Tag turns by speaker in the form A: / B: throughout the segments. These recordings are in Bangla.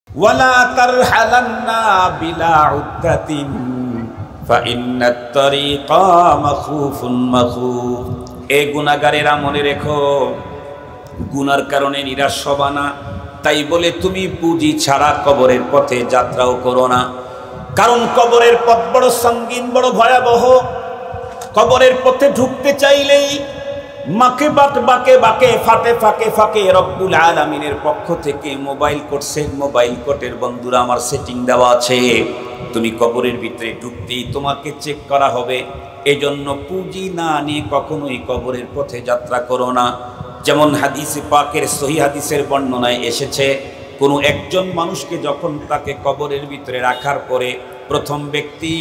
A: ওয়ালা তারহালান্না বিলা উদ্দাতিন ফাইন্নাত তারিকা মাখুফুন মাখুফ। এ গুনাহগারেরা মনে রেখো, গুনার কারণে নিরাশ হবা না, তাই বলে তুমি পুঁজি ছাড়া কবরের পথে যাত্রাও করো না। কারণ কবরের পথ বড় সঙ্গীন, বড় ভয়াবহ। কবরের পথে ঢুকতে চাইলেই মাকে বাঁকে বাঁকে ফাটে ফাঁকে ফাঁকে রব্বুল আলামিনের পক্ষ থেকে মোবাইল কোর্সের মোবাইল কোর্টের বন্ধুরা আমার সেটিং দেওয়া আছে। তুমি কবরের ভিতরে ঢুকতেই তোমাকে চেক করা হবে। এজন্য পুঁজি না নিয়ে কখনোই কবরের পথে যাত্রা করো না। যেমন হাদিসে পাকের সহি হাদিসের বর্ণনায় এসেছে, কোনো একজন মানুষকে যখন তাকে কবরের ভিতরে রাখার পরে প্রথম ব্যক্তি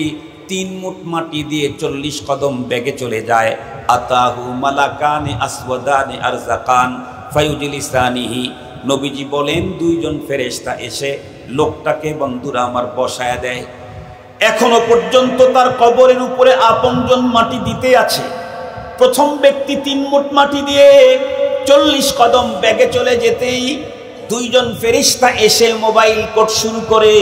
A: 3 মুঠ মাটি দিয়ে 40 কদম বেগে চলে যায়। আতাহু মালাকানে আসওয়াদানে আরজাকান ফায়ুজলিসানিহি। নবীজি বলেন 2 জন ফেরেশতা এসে লোকটাকে বন্ধুরা আমার বসায় দেয়। এখনো পর্যন্ত তার কবরের উপরে আপনজন মাটি দিতে আছে। প্রথম ব্যক্তি 3 মুঠ মাটি দিয়ে 40 কদম বেগে চলে যেতেই 2 জন ফেরেশতা এসে মোবাইল কোর্ট শুরু করে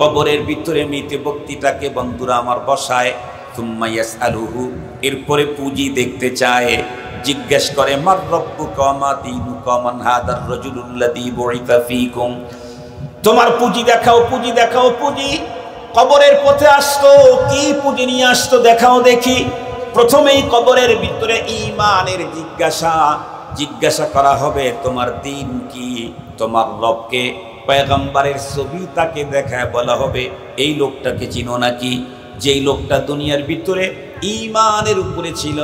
A: কবরের ভিতরে মৃত ব্যক্তিটাকে বন্ধুরা আমার বসায়। সুম্মা ইয়াসআলুহু, এরপরে পুঁজি দেখতে চায়, জিজ্ঞেস করে মার রব্বুকা মা দীনুকা মান হাদার রাজুলুল্লাযী বুইসা ফীকুম। তোমার পুঁজি দেখাও, পুঁজি দেখাও, পুঁজি। কবরের পথে আসতো, কি পুঁজি নিয়ে আসতো দেখাও দেখি। প্রথমেই কবরের ভিতরে ঈমানের জিজ্ঞাসা করা হবে, তোমার দিন কি, তোমার রবকে, পয়গম্বরের ছবি তাকে দেখায় বলা হবে এই লোকটাকে চিনো নাকি? যেই লোকটা দুনিয়ার ভিতরে ঈমানের উপরে ছিল,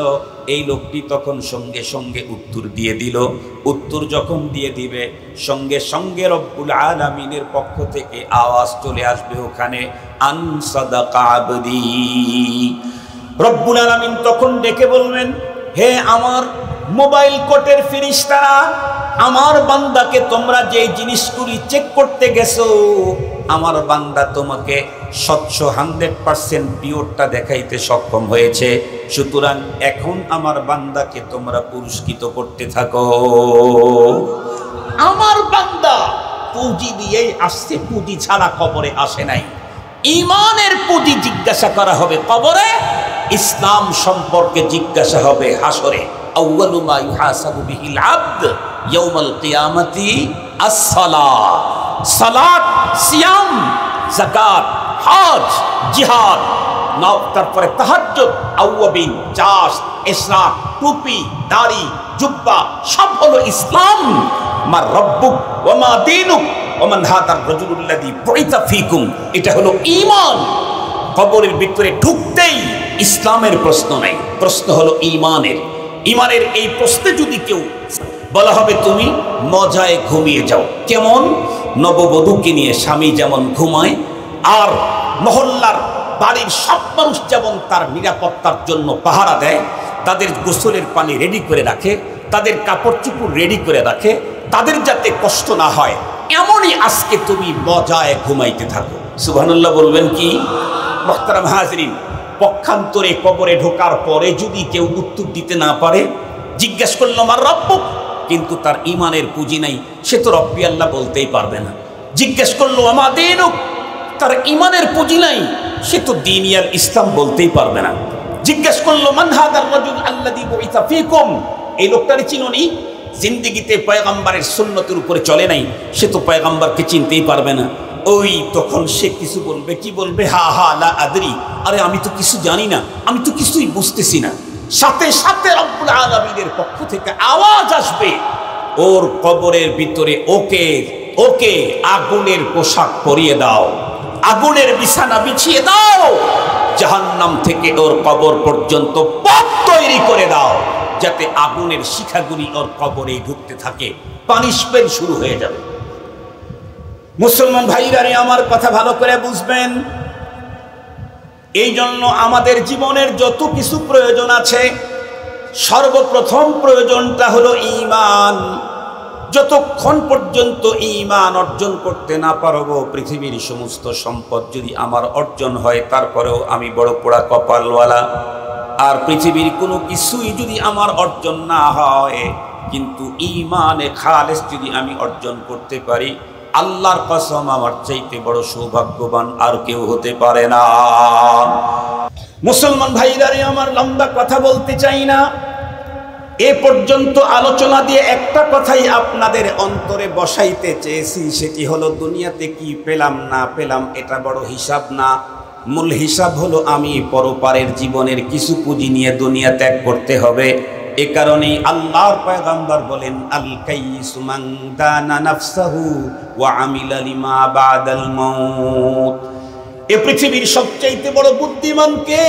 A: এই লোকটি তখন সঙ্গে সঙ্গে উত্তর দিয়ে দিল। উত্তর যখন দিয়ে দিবে সঙ্গে সঙ্গে রব্বুল আলামিনের পক্ষ থেকে আওয়াজ চলে আসবে ওখানে, আন সাদাকা আবদি। রব্বুল আলামিন তখন ডেকে বলবেন, হে আমার মোবাইল কোর্টের ফেরেশতারা, আমার বান্দাকে তোমরা যে জিনিসগুলি চেক করতে গেছো, আমার বান্দা তোমাকে স্বচ্ছ 100% পিওরটা দেখাইতে সক্ষম হয়েছে। সুতরাং এখন আমার বান্দাকে তোমরা পুরস্কৃত করতে থাকো। আমার বান্দা পুঁজি দিয়েই আসছে, পুঁজি ছাড়া কবরে আসে নাই। ঈমানের পুঁজি জিজ্ঞাসা করা হবে কবরে, ইসলাম সম্পর্কে জিজ্ঞাসা হবে হাসরে। আউয়ালু মা ইউহাসাবু বিহিল আবদ ইয়াউমাল কিয়ামাতি আস-সালাত। সালাত, সিয়াম, যাকাত, হজ, জিহাদ, তারপরে তাহাজ্জুদ, আওয়াবিন, চাষ, ইসরাক, টুপি, দাড়ি, জুব্বা, সব হলো ইসলাম। মা রব্বুক ওয়া মা দীনুক ওয়া মান হাদার রাজুলুল্লাযী বুইসা ফীকুম, এটা হলো ঈমান। কবরের ভিতরে ঢুকতেই ইসলামের প্রশ্ন নাই, প্রশ্ন হলো ঈমানের। ঈমানের এই প্রশ্নে যদি কেউ বলা হবে তুমি মজায় ঘুমিয়ে যাও, কেমন? নববধূকে নিয়ে স্বামী যেমন ঘুমায়, আর মহল্লার বাড়ির সব মানুষ যেমন তার নিরাপত্তার জন্য পাহারা দেয়, তাদের গোসলের পানি রেডি করে রাখে, তাদের কাপড় চোপড় রেডি করে রাখে, তাদের যাতে কষ্ট না হয়, এমনই আজকে তুমি মজায় ঘুমাইতে থাকো। সুবহানাল্লাহ বলবেন কি? মুহতারাম হাজরিন, পক্ষান্তরে কবরে ঢোকার পরে যদি কেউ উত্তর দিতে না পারে, জিজ্ঞেস করলো আমার রব্বুক, কিন্তু তার ঈমানের পুঁজি নাই, সে তো রব্বি আল্লাহ বলতেই পারবে না। জিজ্ঞেস করলো আমা দীনুক, তার ঈমানের পুঁজি নাই, সে তো দ্বীনিয়াল ইসলাম বলতেই পারবে না। জিজ্ঞেস করলো মান হাদার রাজুল আল্লাযী বুইসা ফীকুম, এই লোকটারে চিনোনি? জিন্দেগিতে পয়গম্বরের সুন্নতের উপরে চলে নাই, সে তো পয়গম্বরকে চিনতেই পারবে না। ওই তখন সে কিছু বলবে, কি বলবে? হা হা লা আদরি, আরে আমি তো কিছু জানি না, আমি তো কিছুই বুঝতেছি না। সাথে সাথে রব্বুল আলামিনের পক্ষ থেকে আওয়াজ আসবে, ওর কবরের ভিতরে ওকে ওকে আগুনের পোশাক পরিয়ে দাও, আগুনের বিছানা বিছিয়ে দাও, জাহান্নাম থেকে ওর কবর পর্যন্ত পথ তৈরি করে দাও, যাতে আগুনের শিখাগুলি ওর কবরে ঢুকতে থাকে। পানিশমেন্ট শুরু হয়ে যাবে। মুসলমান ভাইরা আমার কথা ভালো করে বুঝবেন। এই জন্য আমাদের জীবনের যত কিছু প্রয়োজন আছে, সর্বপ্রথম প্রয়োজনটা হলো ঈমান। যতক্ষণ পর্যন্ত ঈমান অর্জন করতে না পারবো, পৃথিবীর সমস্ত সম্পদ যদি আমার অর্জন হয়, তারপরেও আমি বড় পোড়া কপালওয়ালা। আর পৃথিবীর কোনো কিছুই যদি আমার অর্জন না হয়, কিন্তু ঈমানে খালেস যদি আমি অর্জন করতে পারি, আল্লাহর কসম আমার চাইতে বড় সৌভাগ্যবান আর কেউ হতে পারে না। মুসলমান ভাইরা রে আমার, লম্বা কথা বলতে চাই না। এ পর্যন্ত আলোচনা দিয়ে একটা কথাই আপনাদের অন্তরে বসাইতে চেয়েছি, সেটি হলো দুনিয়াতে কি পেলাম না পেলাম এটা বড় হিসাব না। মূল হিসাব হলো আমি পরপারের জীবনের কিছু পুঁজি নিয়ে দুনিয়া ত্যাগ করতে হবে। এ কারণেই আল্লাহর পয়গম্বর বলেন, আল কাইয়িসু মান দানা নাফসাহু ওয়া আমিলা লিমা বাদাল মাউত। এ পৃথিবীর সবচাইতে বড় বুদ্ধিমান কে?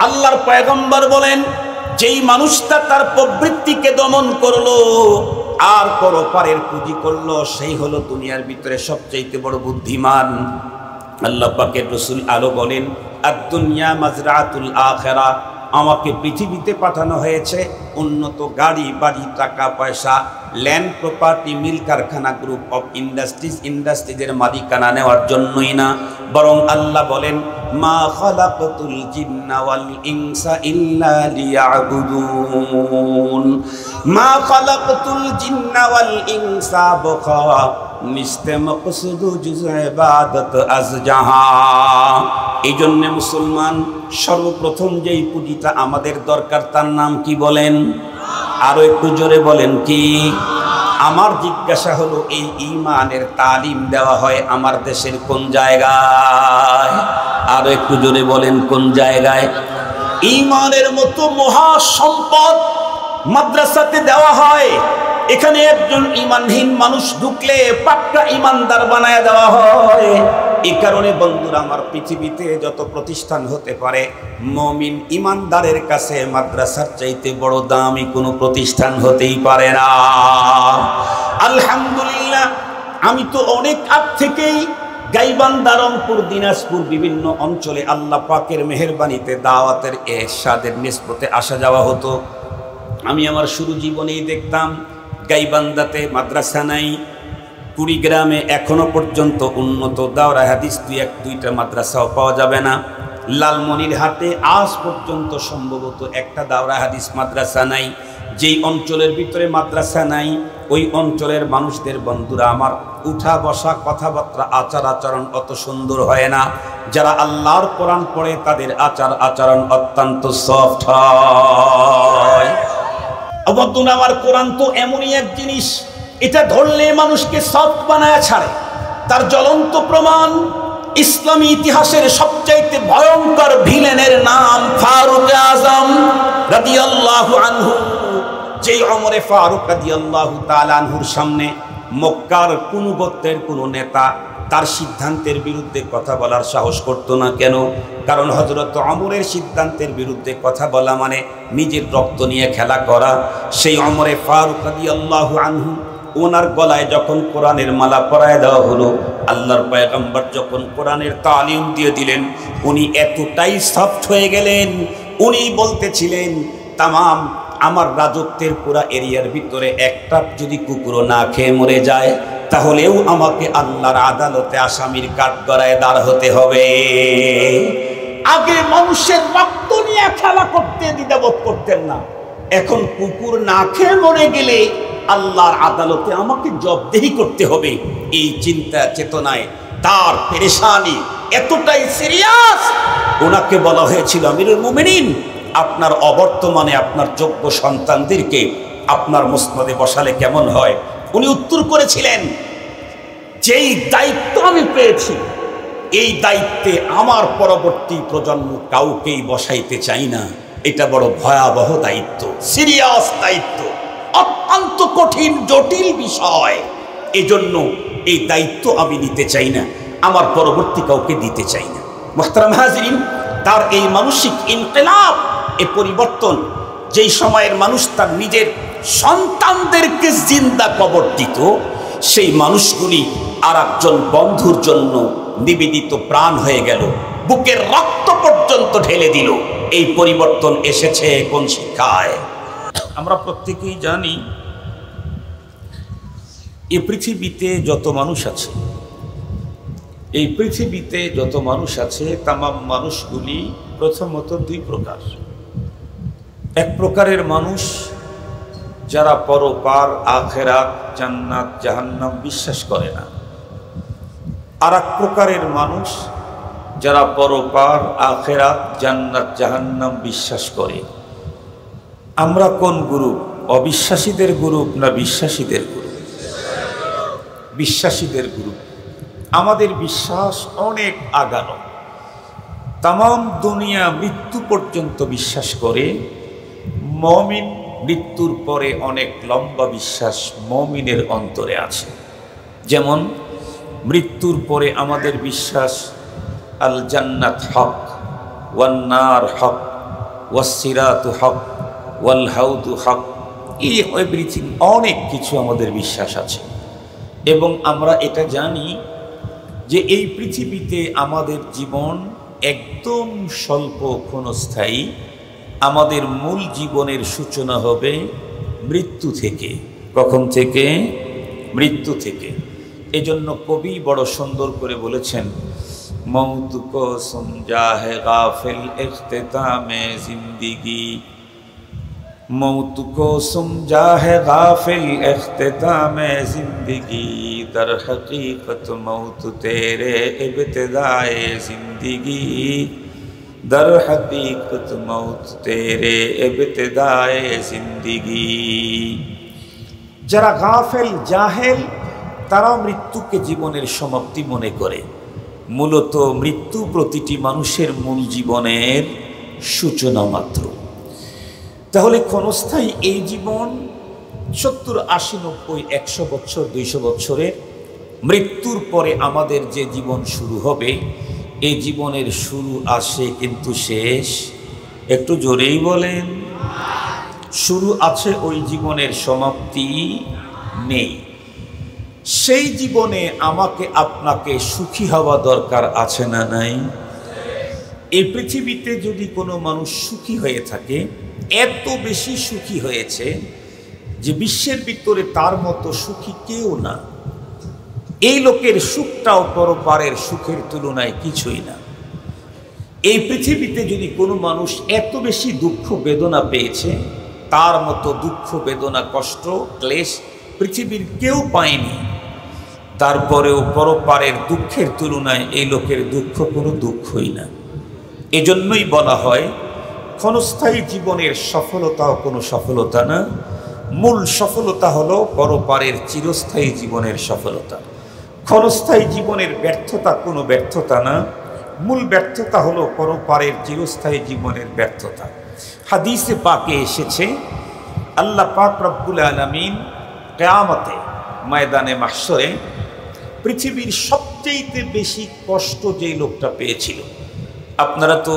A: আল্লাহর পয়গম্বর বলেন, যেই মানুষটা তার প্রবৃত্তিকে দমন করলো আর পরপারের পুঁজি করলো, সেই হলো দুনিয়ার ভিতরে সবচাইতে বড় বুদ্ধিমান। আল্লাহ পাকের রাসূল আলো বলেন, আদ-দুনিয়া মাজরাতুল আখিরা। আমাকে পৃথিবীতে পাঠানো হয়েছে উন্নত গাড়ি বাড়ি টাকা পয়সা ল্যান্ড প্রপার্টি মিল কারখানা গ্রুপ অফ ইন্ডাস্ট্রিজের মালিকানা নেওয়ার জন্যই না, বরং আল্লাহ বলেন, মা খালাকতুল জিন্না ওয়াল ইনসা ইল্লা লিয়াবুদুন। মা খালাকতুল জিন্না ওয়াল ইনসা বখা নিস্তে মকসুদ জুজ ইবাদত আজ জাহা। এই জন্য মুসলমান সর্বপ্রথম যেই পুঁজিটা আমাদের দরকার তার নাম কি বলেন? আরো একটু জোরে বলেন কি? আমার জিজ্ঞাসা হলো, এই ঈমানের তালিম দেওয়া হয় আমার দেশের কোন জায়গায়? আরো একটু জোরে বলেন কোন জায়গায়? ঈমানের মতো মহা সম্পদ মাদ্রাসাতে দেওয়া হয়। এখানে একজন ঈমানহীন মানুষ ঢুকলে পাক্কা ঈমানদার বানায় দেওয়া হয়। এই কারণে বন্ধুরা আমার, পৃথিবীতে যত প্রতিষ্ঠান হতে পারে, মুমিন ঈমানদারের কাছে মাদ্রাসার চাইতে বড় দামি কোনো প্রতিষ্ঠান হতেই পারে না। আলহামদুলিল্লাহ, আমি তো অনেক আগ থেকেই গাইবান্ধা, রংপুর, দিনাজপুর বিভিন্ন অঞ্চলে আল্লাহ পাকের মেহেরবানিতে দাওয়াতের ইরশাদের নিসবতে আসা যাওয়া হতো। আমি আমার শুরু জীবনেই দেখতাম গাইবান্ধাতে মাদ্রাসা নাই। কুড়িগ্রামে এখনো পর্যন্ত উন্নত দাওরা হাদিস দুইটা মাদ্রাসাও পাওয়া যাবে না। লালমনিরহাটে আজ পর্যন্ত সম্ভবত একটা দাওরা হাদিস মাদ্রাসা নাই। যেই অঞ্চলের ভিতরে মাদ্রাসা নাই, ওই অঞ্চলের মানুষদের বন্ধুরা আমার উঠা বসা কথাবার্তা আচার আচরণ অত সুন্দর হয় না। যারা আল্লাহর কোরআন পড়ে তাদের আচার আচরণ অত্যন্ত সফট হয়। বন্ধুরা আমার, কোরআন তো এমনই এক জিনিস, এটা ধরলে মানুষকে সফট বানায় ছাড়ে। তার জ্বলন্ত প্রমাণ ইসলামী ইতিহাসের সবচাইতে ভয়ঙ্কর ভিলেনের নাম ফারুক আজম রাদিয়াল্লাহু আনহু। যেই ওমরে ফারুক রাদিয়াল্লাহু তাআলা আনহুর সামনে মক্কার কোন গোত্রের কোন নেতা তার সিদ্ধান্তের বিরুদ্ধে কথা বলার সাহস করতো না। কেন? কারণ হযরত ওমরের সিদ্ধান্তের বিরুদ্ধে কথা বলা মানে নিজের রক্ত নিয়ে খেলা করা। সেই ওমরে ফারুক রাদিয়াল্লাহু আনহু, ওনার গলায় যখন কোরআনের মালা পরায় দেওয়া হলো, আল্লাহর পয়গম্বর যখন কোরআনের তালিম দিয়ে দিলেন, উনি এতটাই সফট হয়ে গেলেন। উনি বলতেছিলেন, তামাম আমার রাজত্বের পুরা এরিয়ার ভিতরে একটা যদি কুকুরও না খেয়ে মরে যায়, তাহলেও আমাকে আল্লাহর আদালতে আসামির কাঠগড়ায় দাঁড় হতে হবে। আগে মানুষের রক্ত নিয়ে খেলা করতে দ্বিধাবোধ করতেন না, এখন কুকুর না খেয়ে মরে গেলে আল্লাহর আদালতে আমাকে জবাবদিহি করতে হবে। এই চিন্তা চেতনায় তার পেরেশানি এতটাই সিরিয়াস, ওনাকে বলা হয়েছিল, আমিরুল মুমিনিন, আপনার অবর্তমানে আপনার যোগ্য সন্তানদেরকে আপনার মুসনদে বসালে কেমন হয়? উনি উত্তর করেছিলেন, যেই দায়িত্ব আমি পেয়েছি, এই দায়িত্বে আমার পরবর্তী প্রজন্ম কাউকেই বসাইতে চাই না। এটা বড় ভয়াবহ দায়িত্ব, সিরিয়াস দায়িত্ব, অত্যন্ত কঠিন জটিল বিষয়। এজন্য এই দায়িত্ব আমি নিতে চাই না, আমার পরবর্তী কাউকে দিতে চাই না। মুহতারাম হাজিরিন, তার এই মানসিক ইনকিলাব, এই পরিবর্তন, যেই সময়ের মানুষ তার নিজের সন্তানদেরকে জিন্দা কবর দিত, সেই মানুষগুলি আর একজন বন্ধুর জন্য নিবেদিত প্রাণ হয়ে গেল, বুকের রক্ত পর্যন্ত ঢেলে দিল। এই পরিবর্তন এসেছে কোন শিক্ষায়? আমরা প্রত্যেকেই জানি, এই পৃথিবীতে যত মানুষ আছে, এই পৃথিবীতে যত মানুষ আছে, তামাম মানুষগুলি প্রথমত দুই প্রকার। এক প্রকারের মানুষ যারা পরপার, আখেরাত, জান্নাত, জাহান্নাম বিশ্বাস করে না। আর এক প্রকারের মানুষ যারা পরপার, আখেরাত, জান্নাত, জাহান্নাম বিশ্বাস করে। আমরা কোন গ্রুপ? অবিশ্বাসীদের গ্রুপ না বিশ্বাসীদের গ্রুপ? বিশ্বাসীদের গ্রুপ। আমাদের বিশ্বাস অনেক আগানো। তাম দুনিয়া মৃত্যু পর্যন্ত বিশ্বাস করে। মুমিন মৃত্যুর পরে অনেক লম্বা বিশ্বাস মুমিনের অন্তরে আছে। যেমন মৃত্যুর পরে আমাদের বিশ্বাস আল জান্নাত হক, ওয়ান নার হক, ওয়াস সিরাতু হক, ওয়াল হাউদু হক। এই এভরিথিং অনেক কিছু আমাদের বিশ্বাস আছে। এবং আমরা এটা জানি যে এই পৃথিবীতে আমাদের জীবন একদম স্বল্প ক্ষণস্থায়ী। আমাদের মূল জীবনের সূচনা হবে মৃত্যু থেকে। কখন থেকে? মৃত্যু থেকে। এজন্য কবি বড় সুন্দর করে বলেছেন, মৌত কো সমঝা হে গাফিল ইখতিতামে জিন্দেগি, मौत को समझा है गाफिल इख्तितामे जिंदगी, दर हकीकत मौत तेरे इब्तिदाए जिंदगी, दर हकीकत मौत तेरे इब्तिदाए जिंदगी। যারা গাফেল, জাহেল, তারা মৃত্যুকে জীবনের সমাপ্তি মনে করে। মূলত মৃত্যু প্রতিটি মানুষের মূল জীবনের সূচনা মাত্র। তাহলে ক্ষণস্থায়ী এই জীবন 70, 80, 90, 100 বছর, 200 বছরের। মৃত্যুর পরে আমাদের যে জীবন শুরু হবে, এই জীবনের শুরু আসে কিন্তু শেষ। একটু জোরেই বলেন। শুরু আছে, ওই জীবনের সমাপ্তি নেই। সেই জীবনে আমাকে আপনাকে সুখী হওয়া দরকার আছে না নাই? এই পৃথিবীতে যদি কোনো মানুষ সুখী হয়ে থাকে, এত বেশি সুখী হয়েছে যে বিশ্বের ভিতরে তার মতো সুখী কেউ না, এই লোকের সুখটাও পরপারের সুখের তুলনায় কিছুই না। এই পৃথিবীতে যদি কোনো মানুষ এত বেশি দুঃখ বেদনা পেয়েছে, তার মতো দুঃখ বেদনা, কষ্ট, ক্লেশ পৃথিবীর কেউ পায়নি। তারপরেও পরপারের দুঃখের তুলনায় এই লোকের দুঃখ কোনো দুঃখই না। এজন্যই বলা হয় ক্ষণস্থায়ী জীবনের সফলতাও কোনো সফলতা না, মূল সফলতা হলো পরপারের চিরস্থায়ী জীবনের সফলতা। ক্ষণস্থায়ী জীবনের ব্যর্থতা কোনো ব্যর্থতা না, মূল ব্যর্থতা হলো পরপারের চিরস্থায়ী জীবনের ব্যর্থতা। হাদিসে পাকে এসেছে, আল্লাহ পাক রব্বুল আলামিন কিয়ামতে ময়দানে মাহশরে পৃথিবীর সবচেয়ে বেশি কষ্ট যেই লোকটা পেয়েছিল, আপনারা তো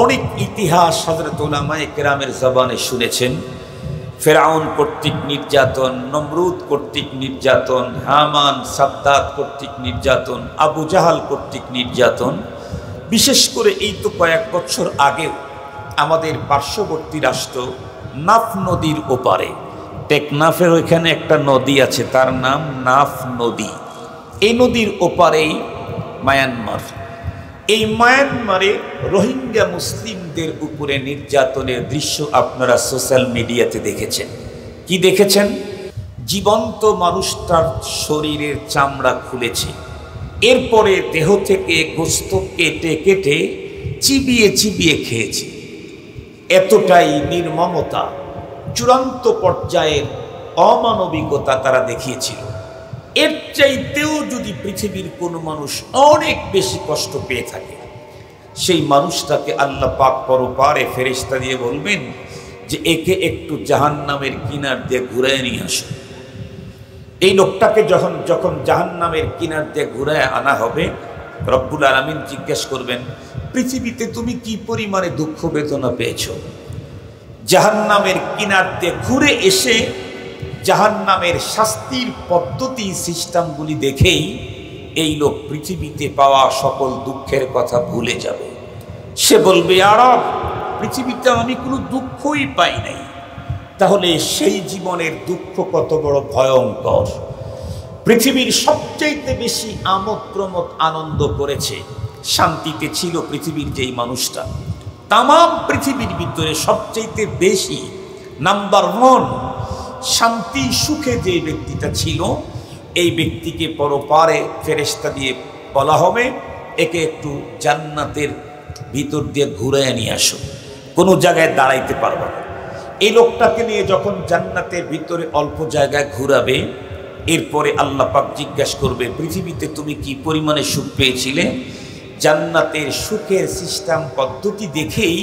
A: অনেক ইতিহাস হযরত উলামায়ে কেরামের জবানে শুনেছেন। ফেরাউন কর্তৃক নির্যাতন, নমরুদ কর্তৃক নির্যাতন, হামান সাদ্দাত কর্তৃক নির্যাতন, আবু জাহাল কর্তৃক নির্যাতন। বিশেষ করে এই তো কয়েক বছর আগেও আমাদের পার্শ্ববর্তী রাষ্ট্র নাফ নদীর ওপারে, টেকনাফের ওইখানে একটা নদী আছে, তার নাম নাফ নদী। এই নদীর ওপারেই মায়ানমার। এই মায়ানমারে রোহিঙ্গা মুসলিমদের উপরে নির্যাতনের দৃশ্য আপনারা সোশ্যাল মিডিয়াতে দেখেছেন। কি দেখেছেন? জীবন্ত মানুষটার শরীরের চামড়া খুলেছে, এরপরে দেহ থেকে গোস্ত কেটে কেটে চিবিয়ে চিবিয়ে খেয়েছে। এতটাই নির্মমতা, চূড়ান্ত পর্যায়ের অমানবিকতা তারা দেখিয়েছিল। এর চাইতেও যদি পৃথিবীর কোনো মানুষ অনেক বেশি কষ্ট পেয়ে থাকে, সেই মানুষটাকে আল্লাহ পাক পরপারে ফেরেশতা দিয়ে বলবেন যে একে একটু জাহান্নামের কিনার দিয়ে ঘুরায় নিয়ে আসো। এই লোকটাকে যখন জাহান্নামের কিনার দিয়ে ঘুরায় আনা হবে, রব্বুল আলামিন জিজ্ঞেস করবেন, পৃথিবীতে তুমি কি পরিমাণে দুঃখ বেদনা পেয়েছো? জাহান্নামের কিনার দিয়ে ঘুরে এসে জাহান্নামের শাস্তির পদ্ধতি, সিস্টেমগুলি দেখেই এই লোক পৃথিবীতে পাওয়া সকল দুঃখের কথা ভুলে যাবে। সে বলবে, আরব পৃথিবীতে আমি কোনো দুঃখই পাই নাই। তাহলে সেই জীবনের দুঃখ কত বড় ভয়ঙ্কর। পৃথিবীর সবচাইতে বেশি আমোদ প্রমোদ আনন্দ করেছে, শান্তিতে ছিল পৃথিবীর যেই মানুষটা, তাম পৃথিবীর ভিতরে সবচাইতে বেশি নাম্বার 1 শান্তি সুখে যে ব্যক্তিটা ছিল, এই ব্যক্তিকে পরপারে ফেরেশতা দিয়ে বলা হবে, একে একটু জান্নাতের ভিতর দিয়ে ঘুরায় নিয়ে আসো, কোনো জায়গায় দাঁড়াইতে পারবে না। এই লোকটাকে নিয়ে যখন জান্নাতের ভিতরে অল্প জায়গায় ঘুরাবে, এরপরে আল্লাহ পাক জিজ্ঞাসা করবে, পৃথিবীতে তুমি কি পরিমাণে সুখ পেয়েছিলে? জান্নাতের সুখের সিস্টেম পদ্ধতি দেখেই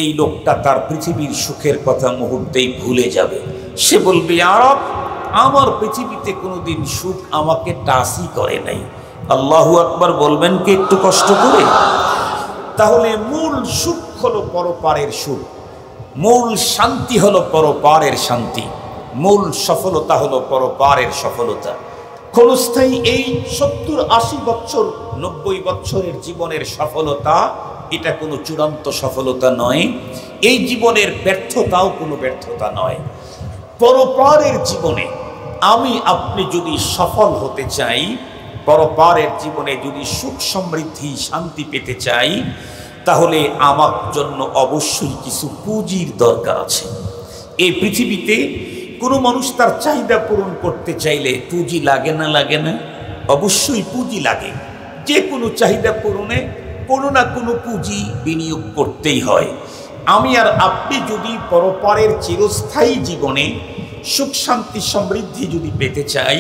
A: এই লোকটা তার পৃথিবীর সুখের কথা মুহূর্তেই ভুলে যাবে। সে বলবে, আরব, আমার পৃথিবীতে কোনোদিন সুখ আমাকে টাচই করে নাই। আল্লাহু আকবার বলবেন কি একটু কষ্ট করে? তাহলে মূল সুখ হলো পরপারের সুখ, মূল শান্তি হলো পরপারের শান্তি, মূল সফলতা হলো পরপারের সফলতা। ক্ষণস্থায়ী এই 70-80 বছর 90 বছরের জীবনের সফলতা, এটা কোনো চূড়ান্ত সফলতা নয়। এই জীবনের ব্যর্থতাও কোনো ব্যর্থতা নয়। পরপারের জীবনে আমি আপনি যদি সফল হতে চাই, পরপারের জীবনে যদি সুখ সমৃদ্ধি শান্তি পেতে চাই, তাহলে আমার জন্য অবশ্যই কিছু পুঁজির দরকার আছে। এই পৃথিবীতে কোনো মানুষ তার চাহিদা পূরণ করতে চাইলে পুঁজি লাগে না? লাগে না? অবশ্যই পুঁজি লাগে। যে কোনো চাহিদা পূরণে কোনো না কোনো পুঁজি বিনিয়োগ করতেই হয়। আমি আর আপনি যদি পরপারের চিরস্থায়ী জীবনে সুখ শান্তি সমৃদ্ধি যদি পেতে চাই,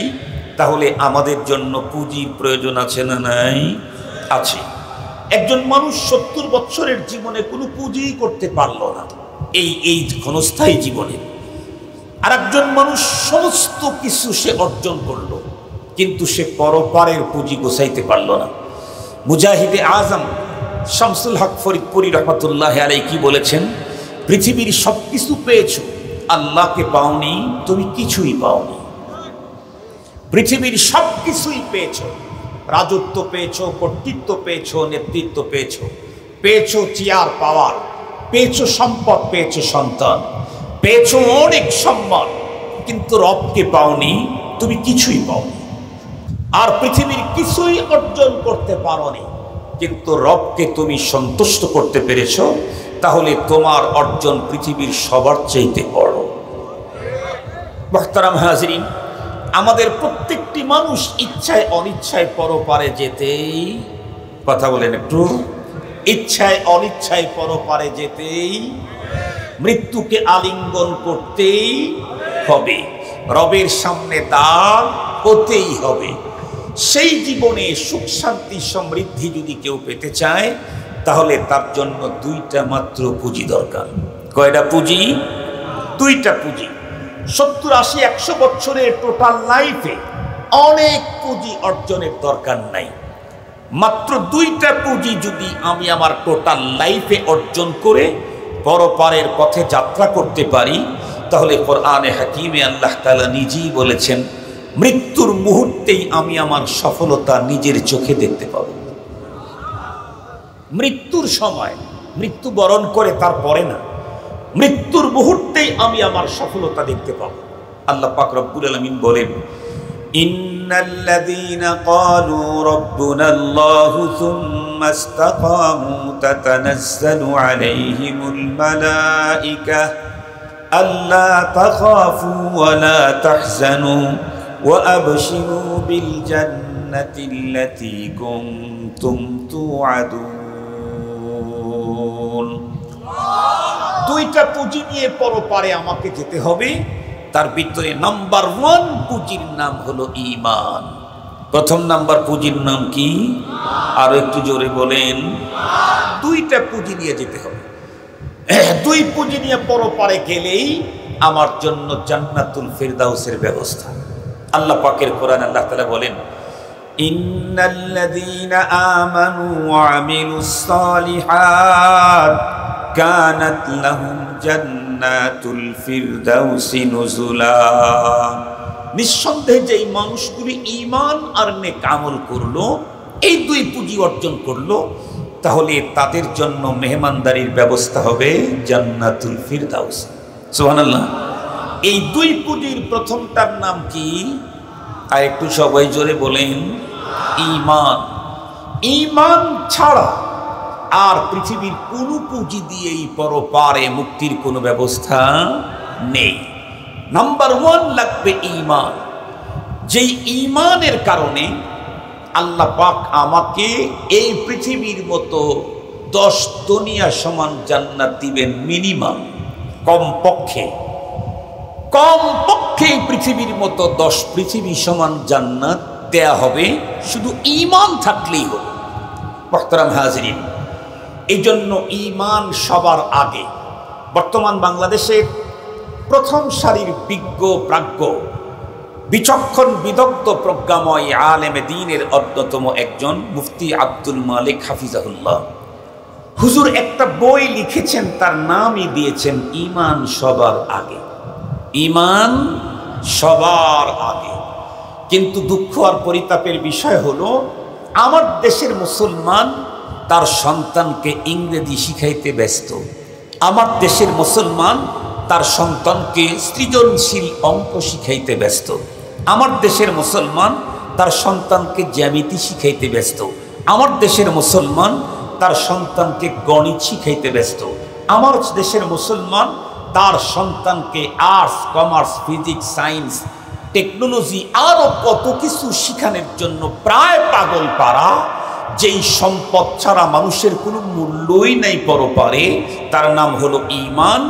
A: তাহলে আমাদের জন্য পুঁজির প্রয়োজন আছে না নাই? আছে। একজন মানুষ 70 বছরের জীবনে কোনো পুঁজি করতে পারল না এই ক্ষণস্থায়ী জীবনে। আর একজন মানুষ সমস্ত কিছু সে অর্জন করলো, কিন্তু সে পরপারের পুঁজি গোছাইতে পারল না। মুজাহিদে আজম শামসুল হক ফরিদপুরি রহমতুল্লাহ আলাইহি কি বলেছেন? পৃথিবীর সব কিছু পেয়েছো, আল্লাহকে পাওনি, তুমি কিছুই পাওনি। পৃথিবীর সব কিছুই পেয়েছো, রাজত্ব পেয়েছো, কর্তৃত্ব পেয়েছো, নেতৃত্ব পেয়েছো, পেয়েছো চেয়ার পাওয়ার, পেয়েছো সম্পদ, পেয়েছো সন্তান, পেয়েছো অনেক সম্মান, কিন্তু রবকে পাওনি, তুমি কিছুই পাওনি। আর পৃথিবীর কিছুই অর্জন করতে পারোনি, কিন্তু রবকে তুমি সন্তুষ্ট করতে পেরেছো, তাহলে তোমার অর্জন পৃথিবীর সবার চাইতে বড়। মুহতারাম হাজিরিন, আমাদের প্রত্যেকটি মানুষ ইচ্ছায় অনিচ্ছায় পরপারে যেতেই, কথা বলেন একটু, ইচ্ছায় অনিচ্ছায় পরপারে যেতেই, মৃত্যুকে আলিঙ্গন করতেই হবে, রবের সামনে দাঁড় হতেই হবে। সেই জীবনে সুখ শান্তি সমৃদ্ধি যদি কেউ পেতে চায়, তাহলে তার জন্য দুইটা মাত্র পুঁজি দরকার। কয়টা পুঁজি? দুইটা পুঁজি। 70-80-100 বছরের টোটাল লাইফে অনেক পুঁজি অর্জনের দরকার নাই। মাত্র দুইটা পুঁজি যদি আমি আমার টোটাল লাইফে অর্জন করে পরপারের পথে যাত্রা করতে পারি, তাহলে কোরআনে হাকিমে আল্লাহ তাআলা নিজেই বলেছেন, মৃত্যুর মুহূর্তেই আমি আমার সফলতা নিজের চোখে দেখতে পাবো। মৃত্যুর সময়, মৃত্যুবরণ করে তারপরে না, মৃত্যুর মুহূর্তেই আমি আমার সফলতা দেখতে পাবো। আল্লাহ পাক রব্বুল আলামিন বলেন, ইন্নাল্লাযীনা ক্বালু রাব্বুনাল্লাহু সুম্মা ইসতাকামু তাতানাজ্জালু আলাইহিমুল মালাঈকা আল্লা তাখাফু ওয়া লা তাহজানু ওয়া আবশিরু বিল জান্নাতিল্লাতী কুনতুম তুআদুন। দুইটা পুঁজি নিয়ে পরপারে আমাকে যেতে হবে। তার ভিতরে নাম্বার 1 পুঁজির নাম হলো ঈমান। প্রথম নাম্বার পুঁজির নাম কি? আর একটু জোরে বলেন। দুইটা পুঁজি নিয়ে যেতে হবে। দুই পুঁজি নিয়ে পরপারে গেলেই আমার জন্য জান্নাতুল ফিরদাউসের ব্যবস্থা। আল্লাহ পাকের কোরআন আল্লাহ তাআলা বলেন, ইন্নাল্লাযীনা আমানু ওয়া আমিলুস সালিহাত কানাত লাহুম জান্নাতুল ফিরদাউসি নুজুলা। নিঃসন্দেহে যে এই মানুষগুলি ঈমান আর নেক আমল করলো, এই দুই পুঁজি অর্জন করলো, তাহলে তাদের জন্য মেহমানদারির ব্যবস্থা হবে জান্নাতুল ফিরদাউস। সুবহানাল্লাহ। এই দুই পুঁজির প্রথমটার নাম কি? আর একটু সবাই জোরে বলেন, ঈমান। ঈমান ছাড়া আর পৃথিবীর কোনো পুঁজি দিয়েই পরপারে মুক্তির কোনো ব্যবস্থা নেই। নাম্বার ওয়ান লাগবে ঈমান। যেই ঈমানের কারণে আল্লাহ পাক আমাকে এই পৃথিবীর মতো 10 দুনিয়া সমান জান্নাত দিবেন মিনিমাম, কমপক্ষে এই পৃথিবীর মতো 10 পৃথিবী সমান জান্নাত দেয়া হবে শুধু ঈমান থাকলেই হলো। মুহতারাম হাজিরিন, এই জন্য ঈমান সবার আগে। বর্তমান বাংলাদেশের প্রথম সারির বিজ্ঞ প্রাজ্ঞ বিচক্ষণ বিদগ্ধ প্রজ্ঞাময় আলেমে দ্বীনের অন্যতম একজন মুফতি আব্দুল মালিক হাফিজাহুল্লাহ হুজুর একটা বই লিখেছেন, তার নামই দিয়েছেন ঈমান সবার আগে। ঈমান সবার আগে। কিন্তু দুঃখ আর পরিতাপের বিষয় হলো, আমার দেশের মুসলমান তার সন্তানকে ইংরেজি শিখাইতে ব্যস্ত। আমার দেশের মুসলমান তার সন্তানকে সৃজনশীল অঙ্ক শিখাইতে ব্যস্ত। আমার দেশের মুসলমান তার সন্তানকে জ্যামিতি শিখাইতে ব্যস্ত। আমার দেশের মুসলমান তার সন্তানকে গণিত শিখাইতে ব্যস্ত। আমার দেশের মুসলমান তার সন্তানকে arts, commerce, physics, science, technology আরো কত কিছু শিখানোর জন্য প্রায় পাগল পারা। যেই সম্পদ ছাড়া মানুষের কোনো মূল্যই নাই পরপারে, তার নাম হলো ঈমান।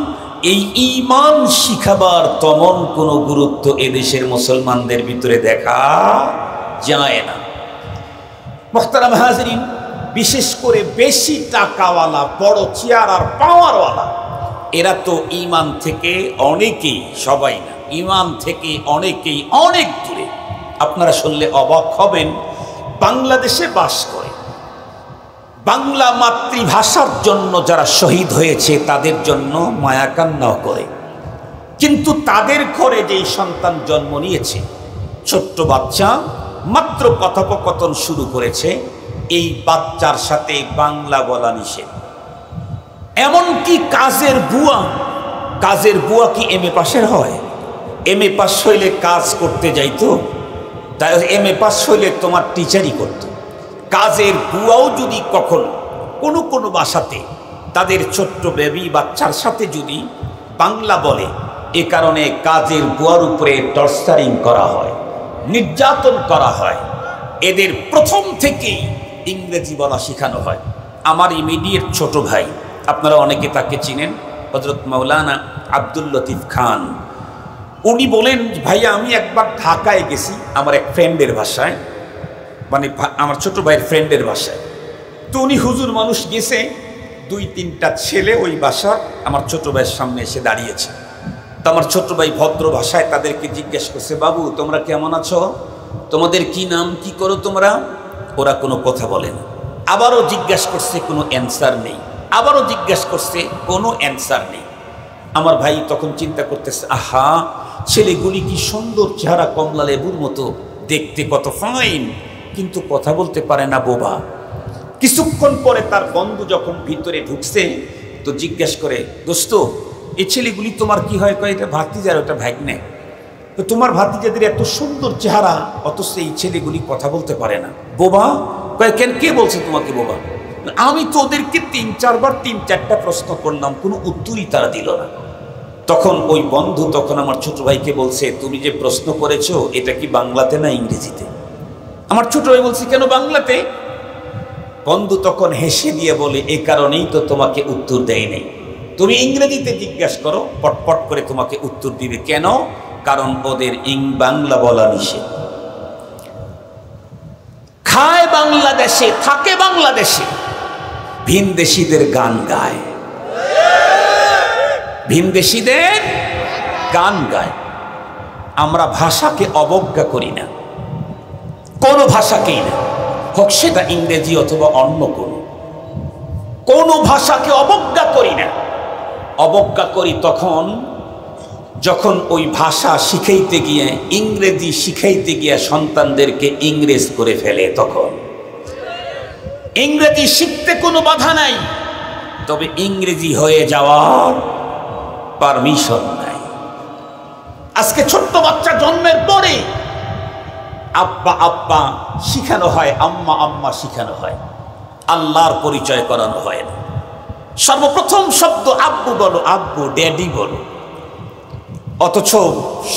A: এই ঈমান শিখাবার তেমন কোনো গুরুত্ব এদেশের মুসলমানদের ভিতরে দেখা যায় না। মুহতারাম হাজিরিন, বিশেষ করে বেশি টাকাওয়ালা, বড় চেয়ার আর পাওয়ারওয়ালা, এরা তো ঈমান থেকে অনেকেই, সবাই না, ঈমান থেকে অনেকেই অনেক দূরে। আপনারা শুনলে অবাক হবেন, বাংলাদেশে বাস করে, বাংলা মাতৃভাষার জন্য যারা শহীদ হয়েছে তাদের জন্য মায়া কান্নাও করে, কিন্তু তাদের ঘরে যেই সন্তান জন্ম নিয়েছে, ছোট্ট বাচ্চা, মাত্র কথোপকথন শুরু করেছে, এই বাচ্চার সাথে বাংলা বলা নিষেধ। এমনকি কাজের বুয়া কি এমএ পাশের হয়? এমএ পাস হইলে কাজ করতে যাইতো? তাই এমএ পাস হইলে তোমার টিচারই করতো। কাজের বুয়াও যদি কখনো কোনো বাসাতে তাদের ছোট্ট বেবি বাচ্চার সাথে যদি বাংলা বলে, এ কারণে কাজের বুয়ার উপরে টর্চারিং করা হয়, নির্যাতন করা হয়। এদের প্রথম থেকেই ইংরেজি বলা শেখানো হয়। আমার ইমিডিয়েট ছোট ভাই, আপনারা অনেকে তাকে চিনেন, হযরত মাওলানা আব্দুল লতিফ খান, উনি বলেন, ভাইয়া আমি একবার ঢাকায় গেছি আমার এক ফ্রেন্ডের বাসায়, মানে আমার ছোট ভাইয়ের ফ্রেন্ডের বাসায়। তো উনি হুজুর মানুষ গেছে, 2-3টা ছেলে ওই বাসা আমার ছোট ভাইয়ের সামনে এসে দাঁড়িয়েছে। তো আমার ছোট ভাই ভদ্র ভাষায় তাদেরকে জিজ্ঞেস করছে, বাবু তোমরা কেমন আছো, তোমাদের কি নাম, কি করো তোমরা? ওরা কোনো কথা বলে না। আবারও জিজ্ঞেস করছে, কোনো অ্যান্সার নেই। আবারও জিজ্ঞেস করছে, কোনো অ্যান্সার নেই। আমার ভাই তখন চিন্তা করতেছে, আহা ছেলেগুলি কি সুন্দর চেহারা, কমলা লেবুর মতো দেখতে, কত ফাইন, কিন্তু কথা বলতে পারে না, বোবা। কিছুক্ষণ পরে তার বন্ধু যখন ভিতরে ঢুকছে, তো জিজ্ঞেস করে, দোস্ত এই ছেলেগুলি তোমার কি হয়? কয় এটা ভাতিজার, ওটা ভাগ্নে। তো তোমার ভাতিজাদের এত সুন্দর চেহারা, অথচ এই ছেলেগুলি কথা বলতে পারে না, বোবা। কয় কেন, কে বলছে তোমাকে বোবা? আমি তো ওদেরকে 3-4বার 3-4টা প্রশ্ন করলাম, কোনো উত্তরই তারা দিল না। তখন ওই বন্ধু তখন আমার ছোট ভাইকে বলছে, তুমি যে প্রশ্ন করেছো এটা কি বাংলাতে না ইংরেজিতে? আমার ছোট ভাই বলছে, কেন বাংলাতে? বন্ধু তখন হেসে দিয়ে বলে, এ কারণেই তো তোমাকে উত্তর দেয় নাই, তুমি ইংরেজিতে জিজ্ঞাসা করো, পটপট করে তোমাকে উত্তর দিবে। কেন? কারণ ওদের বাংলা বলা নিষেধ। খায় বাংলাদেশে, থাকে বাংলাদেশে, ভিনদেশীদের গান গায়, ভিনদেশীদের গান গায়। আমরা ভাষাকে অবজ্ঞা করি না, কোনো ভাষাকেই না, হোক সেটা ইংরেজি অথবা অন্য কোনো ভাষাকে অবজ্ঞা করি না। অবজ্ঞা করি তখন যখন ওই ভাষা শিখাইতে গিয়ে, ইংরেজি শিখাইতে গিয়ে সন্তানদেরকে ইংরেজ করে ফেলে। তখন ইংরেজি শিখতে কোনো বাধা নাই, তবে ইংরেজি হয়ে যাওয়ার পারমিশন নাই। আজকে ছোট্ট বাচ্চা জন্মের পরে আব্বা আব্বা শিখানো হয়, আম্মা আম্মা শিখানো হয়, আল্লাহর পরিচয় করানো হয় না। সর্বপ্রথম শব্দ আব্বু বলো, আব্বু, ড্যাডি বলো। অথচ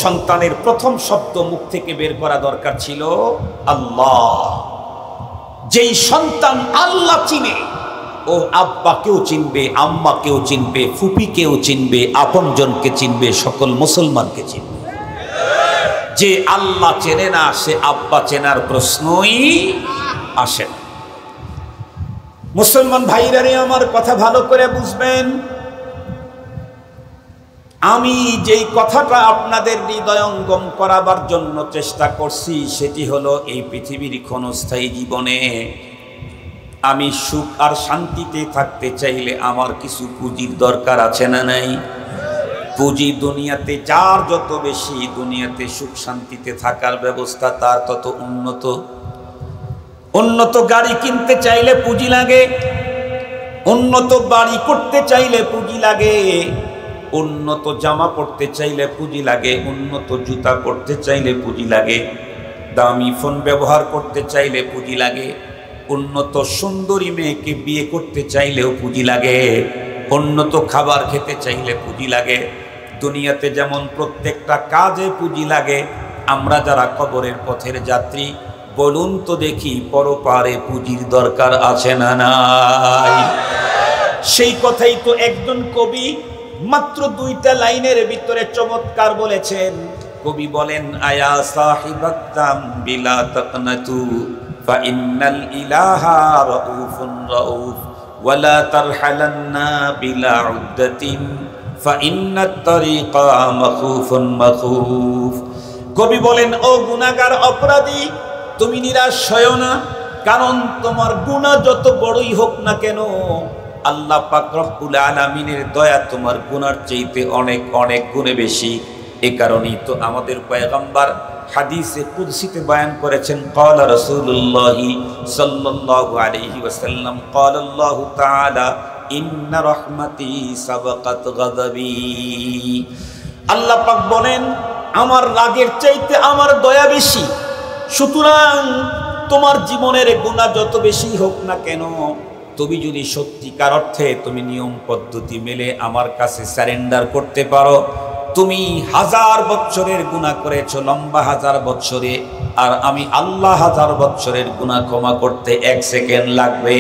A: সন্তানের প্রথম শব্দ মুখ থেকে বের করা দরকার ছিল আল্লাহ। যেই সন্তান আল্লাহ চিনে ও আব্বাকেও চিনবে, আম্মাকেও চিনবে, ফুপিকেও চিনবে, আপনজনকে চিনবে, সকল মুসলমানকে চিনবে। যে আল্লাহ চেনে না সে আব্বা চেনার প্রশ্নই আসে না। মুসলমান ভাইরা রে, আমার কথা ভালো করে বুঝবেন। আমি যেই কথাটা আপনাদের হৃদয়ঙ্গম করাবার জন্য চেষ্টা করছি সেটি হলো, এই পৃথিবীর ক্ষণস্থায়ী জীবনে আমি সুখ আর শান্তিতে থাকতে চাইলে আমার কিছু পুঁজির দরকার আছে না নাই? পুঁজি দুনিয়াতে যার যত বেশি, দুনিয়াতে সুখ শান্তিতে থাকার ব্যবস্থা তার তত উন্নত। উন্নত গাড়ি কিনতে চাইলে পুঁজি লাগে, উন্নত বাড়ি করতে চাইলে পুঁজি লাগে, উন্নত জামা পড়তে চাইলে পুঁজি লাগে, উন্নত জুতা পড়তে চাইলে পুঁজি লাগে, দামি ফোন ব্যবহার করতে চাইলে পুঁজি লাগে, উন্নত সুন্দরী মেয়েকে বিয়ে করতে চাইলেও পুঁজি লাগে, উন্নত খাবার খেতে চাইলে পুঁজি লাগে। দুনিয়াতে যেমন প্রত্যেকটা কাজে পুঁজি লাগে, আমরা যারা কবরের পথের যাত্রী, বলুন তো দেখি পরপারে পুঁজির দরকার আছে না নাই? সেই কথাই তো একজন কবি মাত্র 2টা লাইনের ভিতরে চমৎকার বলেছেন। কবি বলেন, আয়া সাহিবাতাম বিলা তাকনাতু ফা ইন্নাল ইলাহা রাউফুন রাউফ ওয়ালা তারহালান্না বিলা উদ্দাতিন ফা ইন্নাত তারিকা মাখুফুন মাখুফ। কবি বলেন, ও গুনাহগার অপরাধী, তুমি নিরাশ হয়ো না, কারণ তোমার গুনাহ যত বড়ই হোক না কেন, আল্লাহ পাক রব্বুল আলামিনের দয়া তোমার গুনার চাইতে অনেক অনেক গুণে বেশি। এ কারণেই তো আমাদের পয়গম্বর হাদিসে কুদসিতে বয়ান করেছেন, ক্বালা রাসূলুল্লাহ সাল্লাল্লাহু আলাইহি ওয়াসাল্লাম, ক্বালা আল্লাহু তাআলা ইন্না রাহমাতি সাবাকাত গাযাবি। আল্লাহ পাক বলেন, আমার রাগের চাইতে আমার দয়া বেশি। সুতরাং তোমার জীবনের গুনাহ যত বেশি হোক না কেন, তুমি যদি সত্যিকার অর্থে তুমি নিয়ম পদ্ধতি মেলে আমার কাছে সারেন্ডার করতে পারো, তুমি 1000 বছরের গুনাহ করেছো লম্বা 1000 বছরে, আর আমি আল্লাহ 1000 বছরের গুনাহ ক্ষমা করতে 1 সেকেন্ড লাগবে।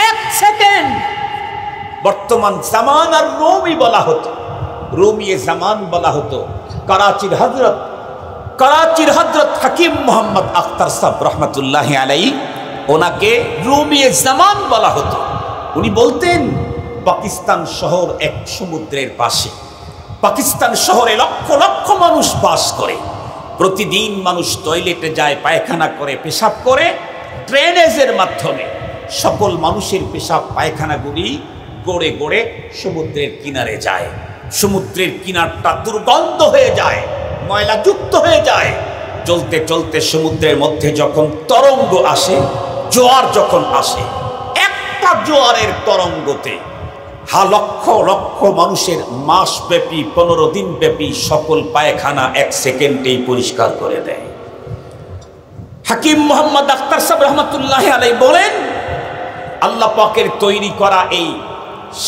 A: 1 সেকেন্ড। বর্তমান জামান আর রুমি বলা হতো, রুমিয়ে জামান বলা হতো। করাচির হযরত হাকিম মোহাম্মদ আখতার সাহেব রহমাতুল্লাহি আলাইহি, ওনাকে রুমিয়ে জামান বলা হতো। উনি বলতেন, পাকিস্তান শহর এক সমুদ্রের পাশে, পাকিস্তান শহরে লক্ষ লক্ষ মানুষ বাস করে। প্রতিদিন মানুষ টয়লেটে যায়, পায়খানা করে, পেশাব করে, ড্রেনেজের মাধ্যমে সকল মানুষের পেশাব পায়খানাগুলি গড়ে গড়ে সমুদ্রের কিনারে যায়। সমুদ্রের কিনারটা দুর্গন্ধ হয়ে যায়, ময়লাযুক্ত হয়ে যায়। চলতে চলতে সমুদ্রের মধ্যে যখন তরঙ্গ আসে, জোয়ার যখন আসে, একটা জোয়ারের তরঙ্গতে লক্ষ লক্ষ মানুষের মাসব্যাপী 15 দিন ব্যাপী সকল পায়খানা 1 সেকেন্ডেই পরিষ্কার করে দেয়। হাকিম মোহাম্মদ আখতার সাহেব রহমাতুল্লাহি আলাইহি বলেন, আল্লাহ পাকের তৈরি করা এই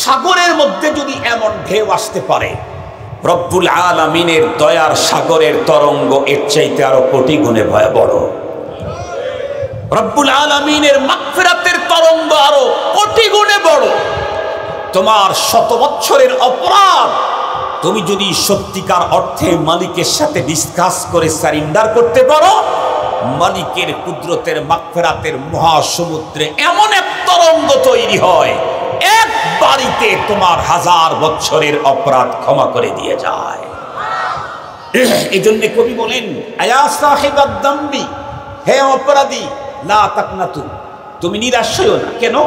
A: সাগরের মধ্যে যদি এমন ঢেউ আসতে পারে, রব্বুল আলামিনের দয়ার সাগরের তরঙ্গ এর চাইতে আরো কোটি গুণে বড়। রব্বুল আলামিনের মাগফিরাতের তরঙ্গ আরো কোটি গুণে বড়। তোমার 100 বছরের অপরাধ তুমি যদি সত্যিকার অর্থে মালিকের সাথে ডিসকাস করে সারেন্ডার করতে পারো, মালিকের কুদরতের মাগফিরাতের মহাসমুদ্রে এমন এক তরঙ্গ তৈরি হয়, এক বাড়িতে তোমার 1000 বছরের অপরাধ ক্ষমা করে দিয়ে যায়। এই জন্য কবি বলেন, আয়া সাহিবাদ দাম্বি, হে অপরাধী, লা তাকনাতু, তুমি নিরাশ হয়ো না। কেন?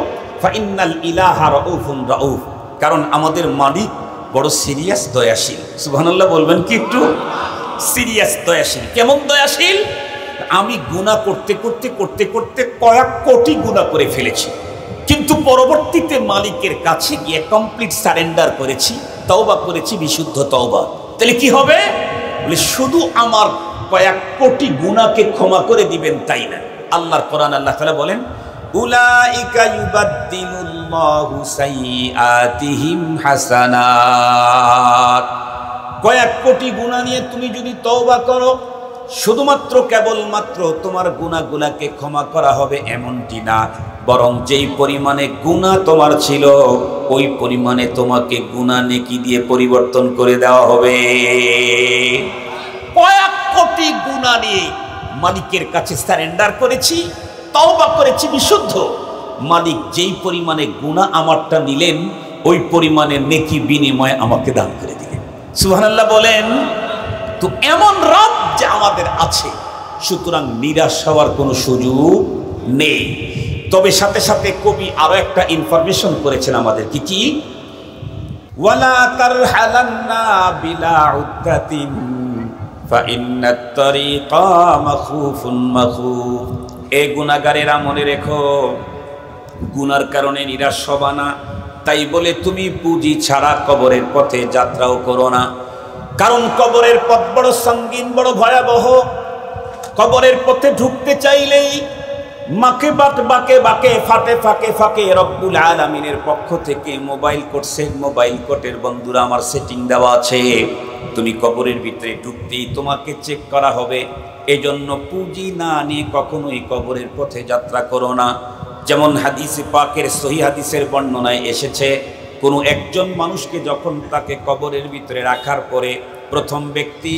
A: ফা ইন্নাল ইলাহা রাউফুন রাউফ, কারণ আমাদের মালিক বড় সিরিয়াস দয়াশীল। সুবহানাল্লাহ বলবেন কি একটু? সিরিয়াস দয়াশীল। কেমন দয়াশীল? আমি গুনাহ করতে করতে করতে করতে কয়েক কোটি গুনাহ করে ফেলেছি, কিন্তু পরবর্তীতে মালিকের কাছে গিয়ে কমপ্লিট সারেন্ডার করেছি, তওবা করেছি, বিশুদ্ধ তওবা। তাহলে কি হবে? বলে শুধু আমার কয়েক কোটি গুনাহকে ক্ষমা করে দিবেন তাই না, আল্লাহর কোরআন আল্লাহ তাআলা বলেন, উলাইকা ইউবাদদিলুল্লাহু সাইয়্যাতিহিম হাসানাত। কয়েক কোটি গুনাহ নিয়ে তুমি যদি তওবা করো, শুধুমাত্র কেবলমাত্র তোমার গুনাহগুলোকে ক্ষমা করা হবে এমনটি না, বরং যেই পরিমাণে গুনাহ তোমার ছিল ওই পরিমাণে তোমাকে গুনাহ নেকি দিয়ে পরিবর্তন করে দেওয়া হবে। কয়েক কোটি গুনাহ নিয়ে মালিকের কাছে সারেন্ডার করেছি, তওবা করেছি বিশুদ্ধ, মালিক যেই পরিমাণে গুনাহ আমারটা নিলেন ওই পরিমাণে নেকি বিনিময়ে আমাকে দান করে দিলেন। সুবহানাল্লাহ বলেন। তো এমন রব যে আমাদের আছে, সুতরাং নিরাশ হওয়ার কোনো সুযোগ নেই। তবে সাথে সাথে কবি আরো একটা ইনফরমেশন করেছেন আমাদের, কি ওয়ালা তারহালান্না বিলা উদ্দাতিন ফাইন্নাত তারিকা মাখুফুন মাখুফ। এ গুনাহগারেরা মনে রেখো, গুনার কারণে নিরাশ হবা না, তাই বলে তুমি পুঁজি ছাড়া কবরের পথে যাত্রাও করো না। কারণ কবরের পথ বড় সঙ্গীন, বড় ভয়াবহ। কবরের পথে ঢুকতে চাইলেই মাকে বাঁকে বাঁকে ফাটে ফাঁকে ফাঁকে রব্বুল আলামিনের পক্ষ থেকে মোবাইল কোর্টের বন্ধুরা আমার সেটিং দেওয়া আছে। তুমি কবরের ভিতরে ঢুকতেই তোমাকে চেক করা হবে। এজন্য পুঁজি না নিয়ে কখনোই কবরের পথে যাত্রা করো না। যেমন হাদিসে পাকের সহিহ হাদিসের বর্ণনায় এসেছে, কোনো একজন মানুষকে যখন তাকে কবরের ভিতরে রাখার পরে প্রথম ব্যক্তি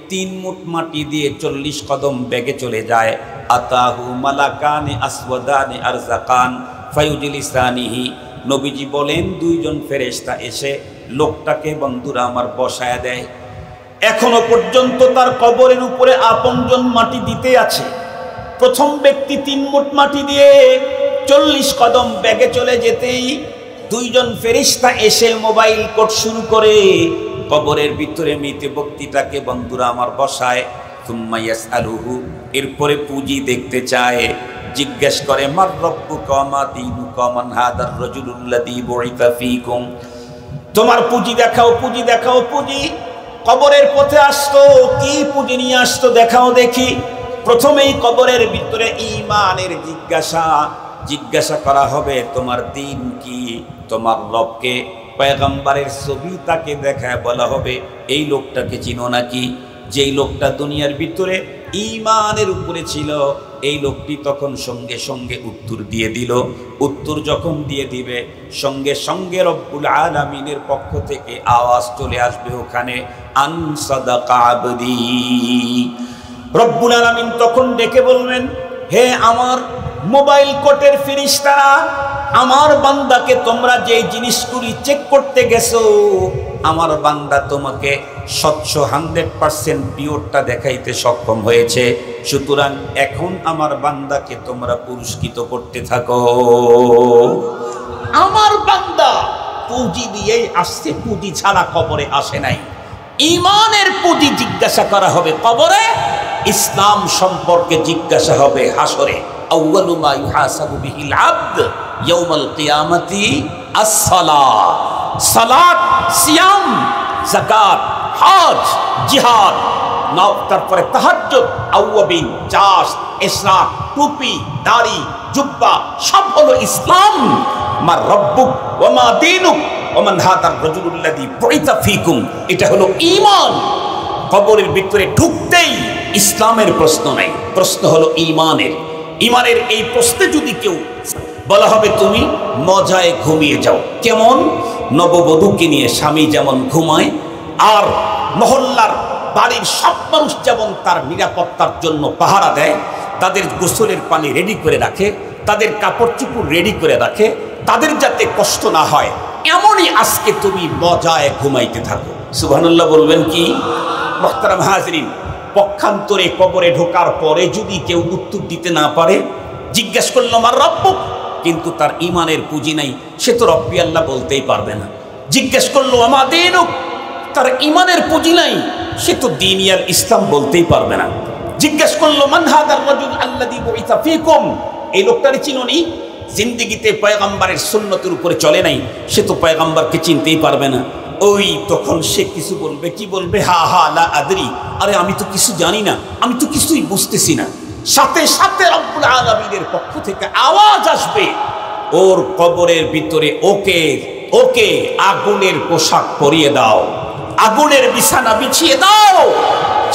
A: 3 মুঠ মাটি দিয়ে 40 কদম বেগে চলে যায়। আতাহু মালাকানি আসওয়াদানি আরজাকান ফায়ুজলিসানিহি। নবীজি বলেন 2 জন ফেরেশতা এসে লোকটাকে বন্ধুরা আমার বসায় দেয়। এখনো পর্যন্ত তার কবরের উপরে আপনজন মাটি দিতে আছে। প্রথম ব্যক্তি 3 মুঠ মাটি দিয়ে 40 কদম বেগে চলে যেতেই 2 জন ফেরেশতা এসে মোবাইল কোর্ট শুরু করে কবরের ভিতরে মৃত ব্যক্তিটাকে বন্ধুরা আমার বসায়। সুম্মা ইয়াসআলুহু, এরপরে পুঁজি দেখতে চায়, জিজ্ঞেস করে মার রব্বুকা মা দীনুকা মান হাদার রাজুলুল্লাযী বুইসা ফীকুম। তোমার পুঁজি দেখাও, পুঁজি দেখাও, পুঁজি। কবরের পথে আসতো, কি পুঁজি নিয়ে আসতো দেখাও দেখি। প্রথমেই কবরের ভিতরে ঈমানের জিজ্ঞাসা করা হবে, তোমার দিন কি, তোমার রবকে, পয়গম্বরের ছবি তাকে দেখায় বলা হবে এই লোকটাকে চিনো নাকি? যেই লোকটা দুনিয়ার ভিতরে ঈমানের উপরে ছিল এই লোকটি তখন সঙ্গে সঙ্গে উত্তর দিয়ে দিল। উত্তর যখন দিয়ে দিবে সঙ্গে সঙ্গে রব্বুল আলামিনের পক্ষ থেকে আওয়াজ চলে আসবে ওখানে, আন সাদাকা আবদি। রব্বুল আলামিন তখন ডেকে বলবেন, হে আমার মোবাইল কোর্টের ফেরেশতারা, আমার বান্দাকে তোমরা যে জিনিসগুলি চেক করতে গেছো আমার বান্দা তোমাকে স্বচ্ছ 100% পিওরটা দেখাইতে সক্ষম হয়েছে। সুতরাং এখন আমার বান্দাকে তোমরা পুরস্কৃত করতে থাকো। আমার বান্দা পুঁজি দিয়েই আসছে, পুঁজি ছাড়া কবরে আসে নাই। ঈমানের পুঁজি জিজ্ঞাসা করা হবে কবরে, ইসলাম সম্পর্কে জিজ্ঞাসা হবে হাসরে। আউয়ালু মা ইউহাসাবু বিহিল আবদ ইয়াউমাল কিয়ামাতি আস-সালাহ। সালাত, সিয়াম, যাকাত, হজ, জিহাদ, তারপরে তাহাজ্জুদ, আওয়াবিন, চাষ, ইসরাক, টুপি, দাড়ি, জুব্বা সব হলো ইসলাম। মা রব্বুক ওয়া মা দীনুক ওয়া মান হাদার রাজুলুল্লাযী বুইসা ফীকুম, এটা হলো ঈমান। কবরের ভিতরে ঢুকতেই ইসলামের প্রশ্ন নাই, প্রশ্ন হলো ঈমানের। ঈমানের এই প্রশ্নে যদি কেউ বলা হবে তুমি মজায় ঘুমিয়ে যাও, কেমন? নববধূকে নিয়ে স্বামী যেমন ঘুমায় আর মহল্লার বাড়ির সব মানুষ যেমন তার নিরাপত্তার জন্য পাহারা দেয়, তাদের গোসলের পানি রেডি করে রাখে, তাদের কাপড় চোপড় রেডি করে রাখে, তাদের যাতে কষ্ট না হয়, এমনই আজকে তুমি মজায় ঘুমাইতে থাকো। সুবহানাল্লাহ বলবেন কি? মুহতারাম হাজরিন, পক্ষান্তরে কবরে ঢোকার পরে যদি কেউ উত্তর দিতে না পারে, জিজ্ঞেস করলো আমার রব্বুক, কিন্তু তার ঈমানের পুঁজি নাই, সে তো রব্বি আল্লাহ বলতেই পারবে না। জিজ্ঞেস করলো আমা দীনুক, তার ঈমানের পুঁজি নাই, সে তো দীনিয়াল ইসলাম বলতেই পারবে না। জিজ্ঞেস করলো মান হাদার রাজুল আল্লাযী বুইসা ফীকুম, এই লোকটারে চিনোনি? জিন্দেগিতে পয়গম্বরের সুন্নতের উপরে চলে নাই, সে তো পয়গম্বরকে চিনতেই পারবে না। ওই তখন সে কিছু বলবে, কি বলবে? হা হা লা আদরি, আরে আমি তো কিছু জানি না, আমি তো কিছুই বুঝতেছি না। সাথে সাথে রব্বুল আলামিনের পক্ষ থেকে আওয়াজ আসবে, ওর কবরের ভিতরে ওকে আগুনের পোশাক পরিয়ে দাও, আগুনের বিছানা বিছিয়ে দাও,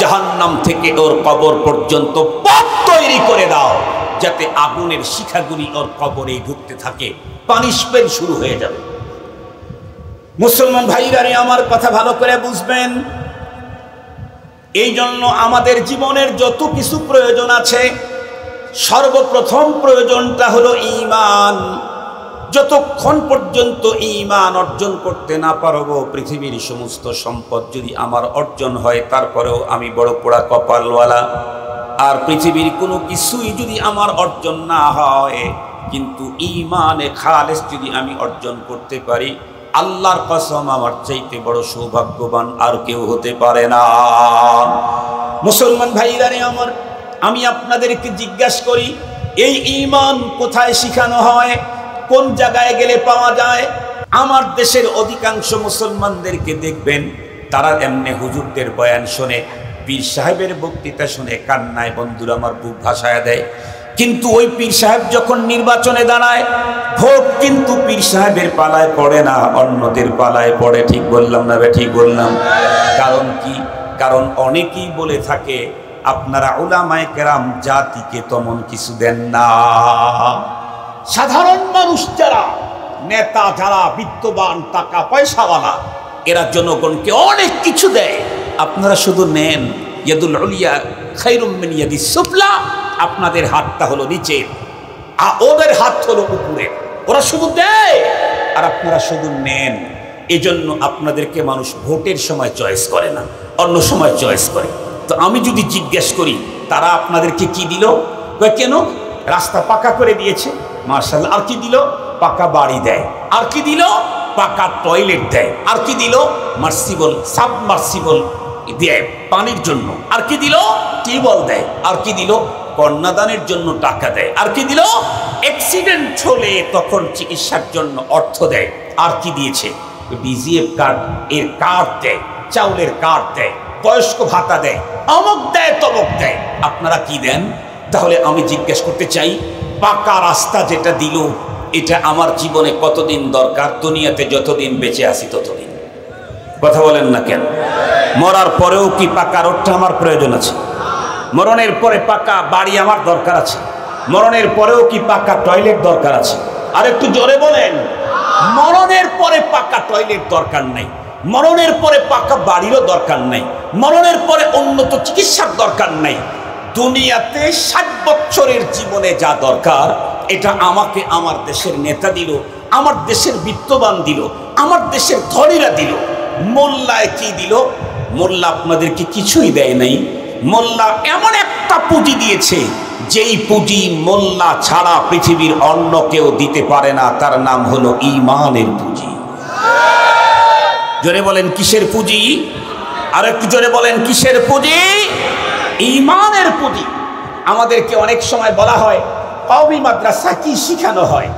A: জাহান্নাম থেকে ওর কবর পর্যন্ত পথ তৈরি করে দাও, যাতে আগুনের শিখাগুলি ওর কবরে ঢুকতে থাকে, পানিশমেন্ট শুরু হয়ে যাবে। মুসলমান ভাইরা আমার কথা ভালো করে বুঝবেন। এই জন্য আমাদের জীবনের যত কিছু প্রয়োজন আছে, সর্বপ্রথম প্রয়োজনটা হলো ঈমান। যতক্ষণ পর্যন্ত ঈমান অর্জন করতে না পারবো, পৃথিবীর সমস্ত সম্পদ যদি আমার অর্জন হয় তারপরেও আমি বড় পোড়া কপালওয়ালা। আর পৃথিবীর কোনো কিছুই যদি আমার অর্জন না হয়, কিন্তু ঈমানে খালেস যদি আমি অর্জন করতে পারি, আল্লাহর কসম আমার চাইতে বড় সৌভাগ্যবান আর কেউ হতে পারে না। মুসলমান ভাইরা আমার, আমি আপনাদেরকে জিজ্ঞাসা করি, এই ঈমান কোথায় শিখানো হয়, কোন জায়গায় গেলে পাওয়া যায়? আমার দেশের অধিকাংশ মুসলমানদেরকে দেখবেন, তারা এমনি হুজুরদের বয়ান শোনে, পীর সাহেবের বক্তৃতা শুনে কান্নায় বন্ধুরা আমার বুক ভাসায় দেয়। কিন্তু ওই পীর সাহেব যখন নির্বাচনে দাঁড়ায়, ভোট কিন্তু পীর সাহেবের পালায় পড়ে না, অন্যদের পালায় পড়ে। ঠিক বললাম না? ঠিক বললাম। কারণ কি? কারণ অনেকেই বলে থাকে, আপনারা উলামায়ে কেরাম জাতিকে তেমন কিছু দেন না। সাধারণ মানুষ যারা, নেতা যারা বিত্তবান, টাকা পয়সাওয়ালা, এরা জনগণকে অনেক কিছু দেয়, আপনারা শুধু নেন। ইয়াদুল উলিয়া খায়রুম মিন ইয়াদিস সুফলা, আপনাদের হাতটা হলো নিচে, আর ওদের হাত হলো উপরে। ওরা শুধু দেয় আর আপনারা শুধু নেন। এজন্য আপনাদেরকে মানুষ ভোটের সময় চয়েস করে না, অন্য সময় চয়েস করে। তো আমি যদি জিজ্ঞেস করি, তারা আপনাদেরকে কি দিল? কেন? রাস্তা পাকা করে দিয়েছে, মাশাআল্লাহ। আর কি দিল? পাকা বাড়ি দেয়। আর কি দিল? পাকা টয়লেট দেয়। আর কি দিল? মার্সিবল, সাবমার্সিবল দেয় পানির জন্য। আর কি দিল? টিউবওয়েল দেয়। আর কি দিল? কন্যাদানের জন্য টাকা দেয়। আর কি দিল? অ্যাক্সিডেন্ট হলে তখন চিকিৎসার জন্য অর্থ দেয়। আর কি দিয়েছে? বিজিএফ কার্ড এর কার্ড দেয়, চাউলের কার্ড দেয়, বয়স্ক ভাতা দেয়, অমুক দেয়, তমক দেয়। আপনারা কি দেন? তাহলে আমি জিজ্ঞেস করতে চাই, পাকা রাস্তা যেটা দিল, এটা আমার জীবনে কতদিন দরকার? দুনিয়াতে যতদিন বেঁচে আছি ততদিন। কথা বলেন না কেন? মরার পরেও কি পাকা রোডটা আমার প্রয়োজন আছে? মরণের পরে পাকা বাড়ি আমার দরকার আছে? মরণের পরেও কি পাকা টয়লেট দরকার আছে? আর একটু জোরে বলেন। মরণের পরে পাকা টয়লেট দরকার নাই, মরণের পরে পাকা বাড়িরও দরকার নাই, মরণের পরে উন্নত চিকিৎসার দরকার নাই। দুনিয়াতে 60 বছরের জীবনে যা দরকার, এটা আমাকে আমার দেশের নেতা দিল, আমার দেশের বিত্তবান দিল, আমার দেশের ধনীরা দিল। মোল্লায় কি দিল? মোল্লা আপনাদেরকে কিছুই দেয় নাই। মোল্লা এমন একটা পুঁজি দিয়েছে, যেই পুঁজি মোল্লা ছাড়া পৃথিবীর অন্য কেউ দিতে পারে না। তার নাম হলো ঈমানের পুঁজি। জোরে বলেন কিসের পুঁজি? আর একটু জোরে বলেন কিসের পুঁজি? ঈমানের পুঁজি। আমাদেরকে অনেক সময় বলা হয়, কওমি মাদ্রাসা কি শিখানো হয়?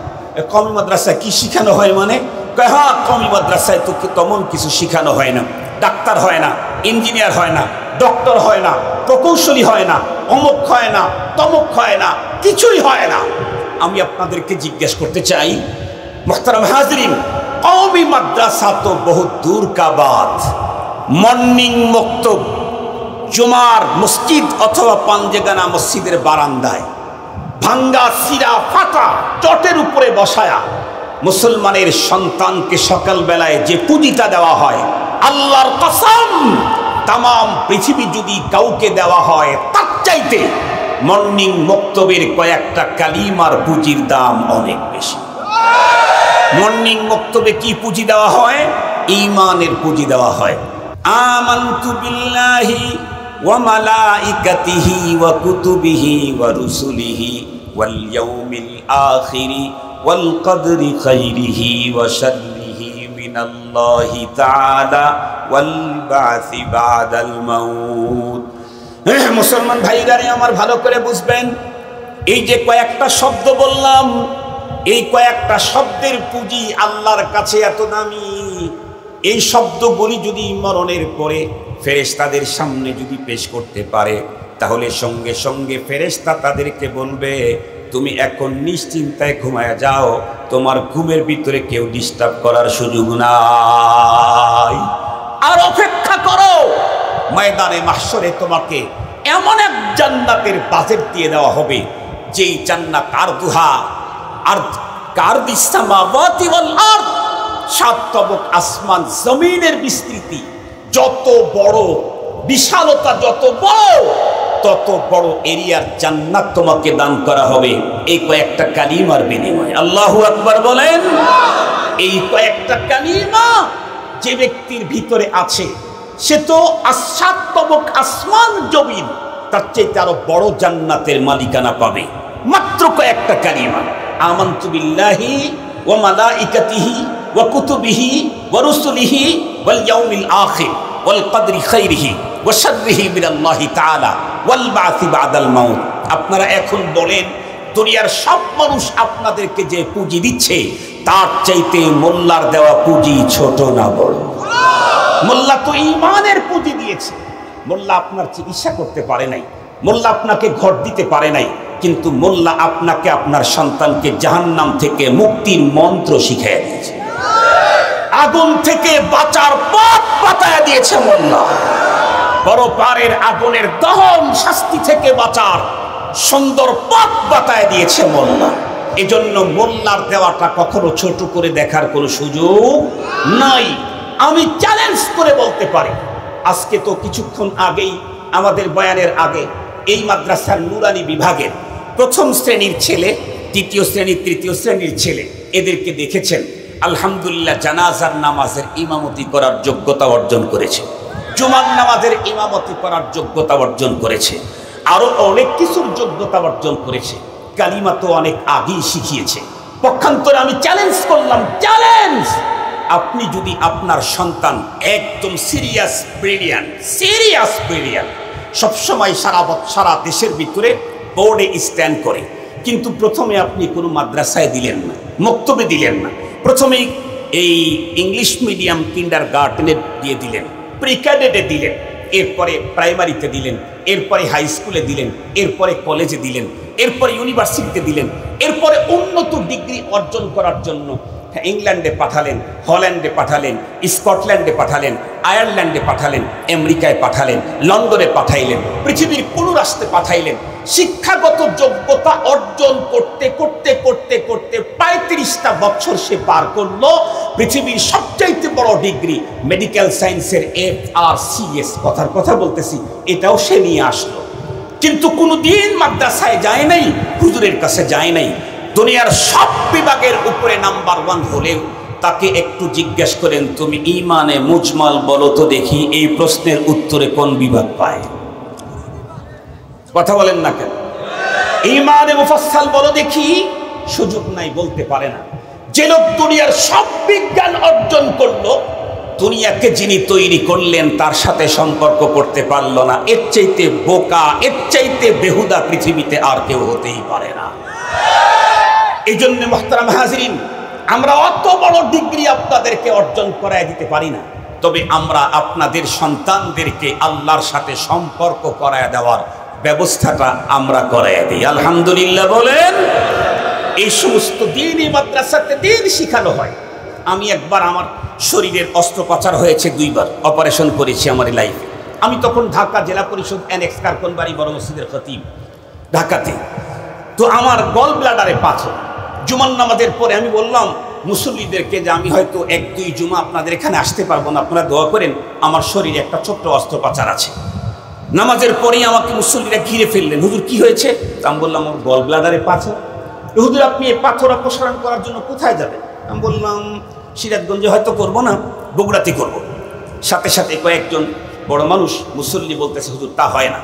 A: কওমি মাদ্রাসা কি শিখানো হয় মানে? হ্যাঁ, কওমি মাদ্রাসায় তো তেমন কিছু শিখানো হয় না। ডাক্তার হয় না, ইঞ্জিনিয়ার হয় না, ডক্টর হয় না, প্রকৌশলী হয় না, অমুক হয় না, তমুক হয় না, কিছুই হয় না। আমি আপনাদেরকে জিজ্ঞেস করতে চাই, মুহতারাম হাজরিন, কওমি মাদ্রাসা তো বহুত দূর কা বাত। মর্নিং মক্তব, জুমার মসজিদ অথবা পাঞ্জেগানা মসজিদের বারান্দায় ভাঙ্গা সিরা ফাটা চটের উপরে বসায়া মুসলমানের সন্তানকে সকালবেলায় যে পুঁজিটা দেওয়া হয়, আল্লাহর কসম, তাম পৃথিবী যদি কাউকে দেওয়া হয়, তার চাইতে মর্নিং মক্তবের কয়েকটা কালিমার পুঁজির দাম অনেক বেশি। মর্নিং মক্তবে কি পুঁজি দেওয়া হয়? ঈমানের পুঁজি দেওয়া হয়। আমানতু বিল্লাহি ওয়া মালাইকাতিহি ওয়া কুতুবিহি ওয়া রুসুলিহি ওয়াল ইয়াউমিল আখিরি ওয়াল কদরি খাইরিহি ওয়া শাররিহি মিনাল্লাহি তাআলা ওয়াল বাসি বাদাল মাউত। মুসলমান ভাইরা আমার ভালো করে বুঝবেন, এই যে কয়েকটা শব্দ বললাম, এই কয়েকটা শব্দের পুঁজি আল্লাহর কাছে এত দামি। এই শব্দগুলি যদি মরণের পরে ফেরেশতাদের সামনে যদি পেশ করতে পারে, তাহলে সঙ্গে সঙ্গে ফেরেশতা তাদেরকে বলবে, তুমি এখন নিশ্চিন্তায় ঘুমায় যাও, তোমার ঘুমের ভিতরে কেউ ডিস্টার্ব করার সুযোগ নাই। আর অপেক্ষা করো, ময়দানে মাহশরে তোমাকে এমন এক জান্নাতের বাজেট দিয়ে দেওয়া হবে, যেই জান্নাত আরদুহা কারদিস সামাওয়াতি ওয়াল আরদ, সাত তবক আসমান জমিনের বিস্তৃতি যত বড়, বিশালতা যত বড়, তত বড় এরিয়ার জান্নাত তোমাকে দান করা হবে এই কয়েকটা কালিমার বিনিময়ে। আল্লাহু আকবার বলেন। এই কয়েকটা কালিমা যে ব্যক্তির ভিতরে আছে, সে তো সাত তবক আসমান জমিন তার চাইতে আরো বড় জান্নাতের মালিকানা পাবে। মাত্র কয়েকটা কালিমা, আমানতু বিল্লাহি ওয়া মালাইকাতিহি ওয়া কুতুবিহি ওয়া রুসুলিহি ওয়াল ইয়াউমিল আখির ওয়াল কদরি খাইরিহি ওয়া শাররিহি মিনাল্লাহি তাআলা ওয়াল বা'সি বা'দাল মাউত। আপনারা এখন বলেন, দুনিয়ার সব মানুষ আপনাদেরকে যে পুঁজি দিচ্ছে, তার চাইতে মোল্লার দেওয়া পুঁজি ছোট না বড়? মোল্লা তো ঈমানের পুঁজি দিয়েছে। মোল্লা আপনার চিকিৎসা করতে পারে নাই, মোল্লা আপনাকে ঘর দিতে পারে নাই, কিন্তু মোল্লা আপনাকে আপনার সন্তানকে জাহান্নাম থেকে মুক্তির মন্ত্র শিখিয়ে দিয়েছে। আগুন থেকে বাঁচার পথ বাতায় দিয়েছে মোল্লা। বড় পারের আগুনের দহন শাস্তি থেকে বাঁচার সুন্দর পথ বাতায় দিয়েছে মোল্লা। এজন্য মোল্লার দেওয়াটা কখনো ছোট করে দেখার কোনো সুযোগ নাই। আমি চ্যালেঞ্জ করে বলতে পারি, আজকে তো কিছুক্ষণ আগেই আমাদের বয়ানের আগে এই মাদ্রাসার নুরানি বিভাগের প্রথম শ্রেণীর ছেলে, দ্বিতীয় শ্রেণীর, তৃতীয় শ্রেণীর ছেলে, এদেরকে দেখেছেন। আলহামদুলিল্লাহ, জানাজার নামাজের ইমামতি করার যোগ্যতা অর্জন করেছে, জুমার নামাজের ইমামতি করার যোগ্যতা অর্জন করেছে, আরো অনেক কিছুর যোগ্যতা অর্জন করেছে। কালিমা তো অনেক আগেই শিখিয়েছে। পক্ষান্তরে আমি চ্যালেঞ্জ করলাম, চ্যালেঞ্জ, আপনি যদি আপনার সন্তান একদম সিরিয়াস ব্রিলিয়ান্ট সবসময় সারা দেশের ভিতরে বোর্ডে স্ট্যান্ড করে, কিন্তু প্রথমে আপনি কোনো মাদ্রাসায় দিলেন না, মক্তবে দিলেন না, প্রথমেই এই ইংলিশ মিডিয়াম কিন্ডারগার্টেনে দিয়ে দিলেন, প্রি ক্যাডেটে দিলেন, এরপরে প্রাইমারিতে দিলেন, এরপরে হাই স্কুলে দিলেন, এরপরে কলেজে দিলেন, এরপরে ইউনিভার্সিটিতে দিলেন, এরপরে উন্নত ডিগ্রি অর্জন করার জন্য ইংল্যান্ডে পাঠালেন, হল্যান্ডে পাঠালেন, স্কটল্যান্ডে পাঠালেন, আয়ারল্যান্ডে পাঠালেন, আমেরিকায় পাঠালেন, লন্ডনে পাঠাইলেন, পৃথিবীর কোন রাষ্ট্রে পাঠাইলেন। শিক্ষাগত যোগ্যতা অর্জন করতে করতে করতে করতে 35টা বছর সে পার করলো। পৃথিবীর সবচাইতে বড় ডিগ্রি মেডিকেল সায়েন্সের FRCS, কথার কথা বলতেছি, এটাও সে নিয়ে আসলো, কিন্তু কোনোদিন মাদ্রাসায় যায় নাই, হুজুরের কাছে যায় নাই। দুনিয়ার সব বিভাগের উপরে নাম্বার 1 হলেও তাকে একটু জিজ্ঞেস করেন, তুমি ঈমানে মুজমাল বলো তো দেখি, এই প্রশ্নের উত্তরে কোন বিভাগ পায়? কথা বলেন না কেন? ঈমানে মুফাসসাল বলো দেখি, সুযোগ নাই, বলতে পারে না। যে লোক দুনিয়ার সব বিজ্ঞান অর্জন করলো, দুনিয়াকে যিনি তৈরি করলেন তার সাথে সম্পর্ক করতে পারলো না, এর চাইতে বোকা, এর চাইতে বেহুদা পৃথিবীতে আর কেউ হতেই পারে না। এই জন্য মুহতারাম হাজিরিন, আমরা অত বড় ডিগ্রি আপনাদেরকে অর্জন করায় দিতে পারি না, তবে আমরা আপনাদের সন্তানদেরকে আল্লাহর সাথে সম্পর্ক করায় দেওয়ার ব্যবস্থাটা আমরা করায় দিই। আলহামদুলিল্লাহ বলেন। এই সমস্ত দিনই মাদ্রাসাতে দিন শিখানো হয়। আমি একবার, আমার শরীরের অস্ত্রোপচার হয়েছে 2 বার, অপারেশন করেছি আমার লাইফে। আমি তখন ঢাকা জেলা পরিষদ অ্যানেক্স কারকনবাড়ি বড় মসজিদের খতিব ঢাকাতে। তো আমার গল ব্লাডারে পাথর। জুমার নামাজের পরে আমি বললাম মুসল্লিদেরকে যে আমি হয়তো 1-2 জুমা আপনাদের এখানে আসতে পারবো না, আপনারা দোয়া করেন, আমার শরীরে একটা ছোট্ট অস্ত্রোপচার আছে। নামাজের পরেই আমাকে মুসল্লিরা ঘিরে ফেললেন, হুজুর কি হয়েছে? আমি বললাম আমার গল ব্লাডারে পাথর। হুজুর আপনি এই পাথর অপসারণ করার জন্য কোথায় যাবেন? আমি বললাম সিরাজগঞ্জে হয়তো করব না, বগুড়াতে করব। সাথে সাথে কয়েকজন বড় মানুষ মুসল্লি বলতেছে, হুজুর তা হয় না,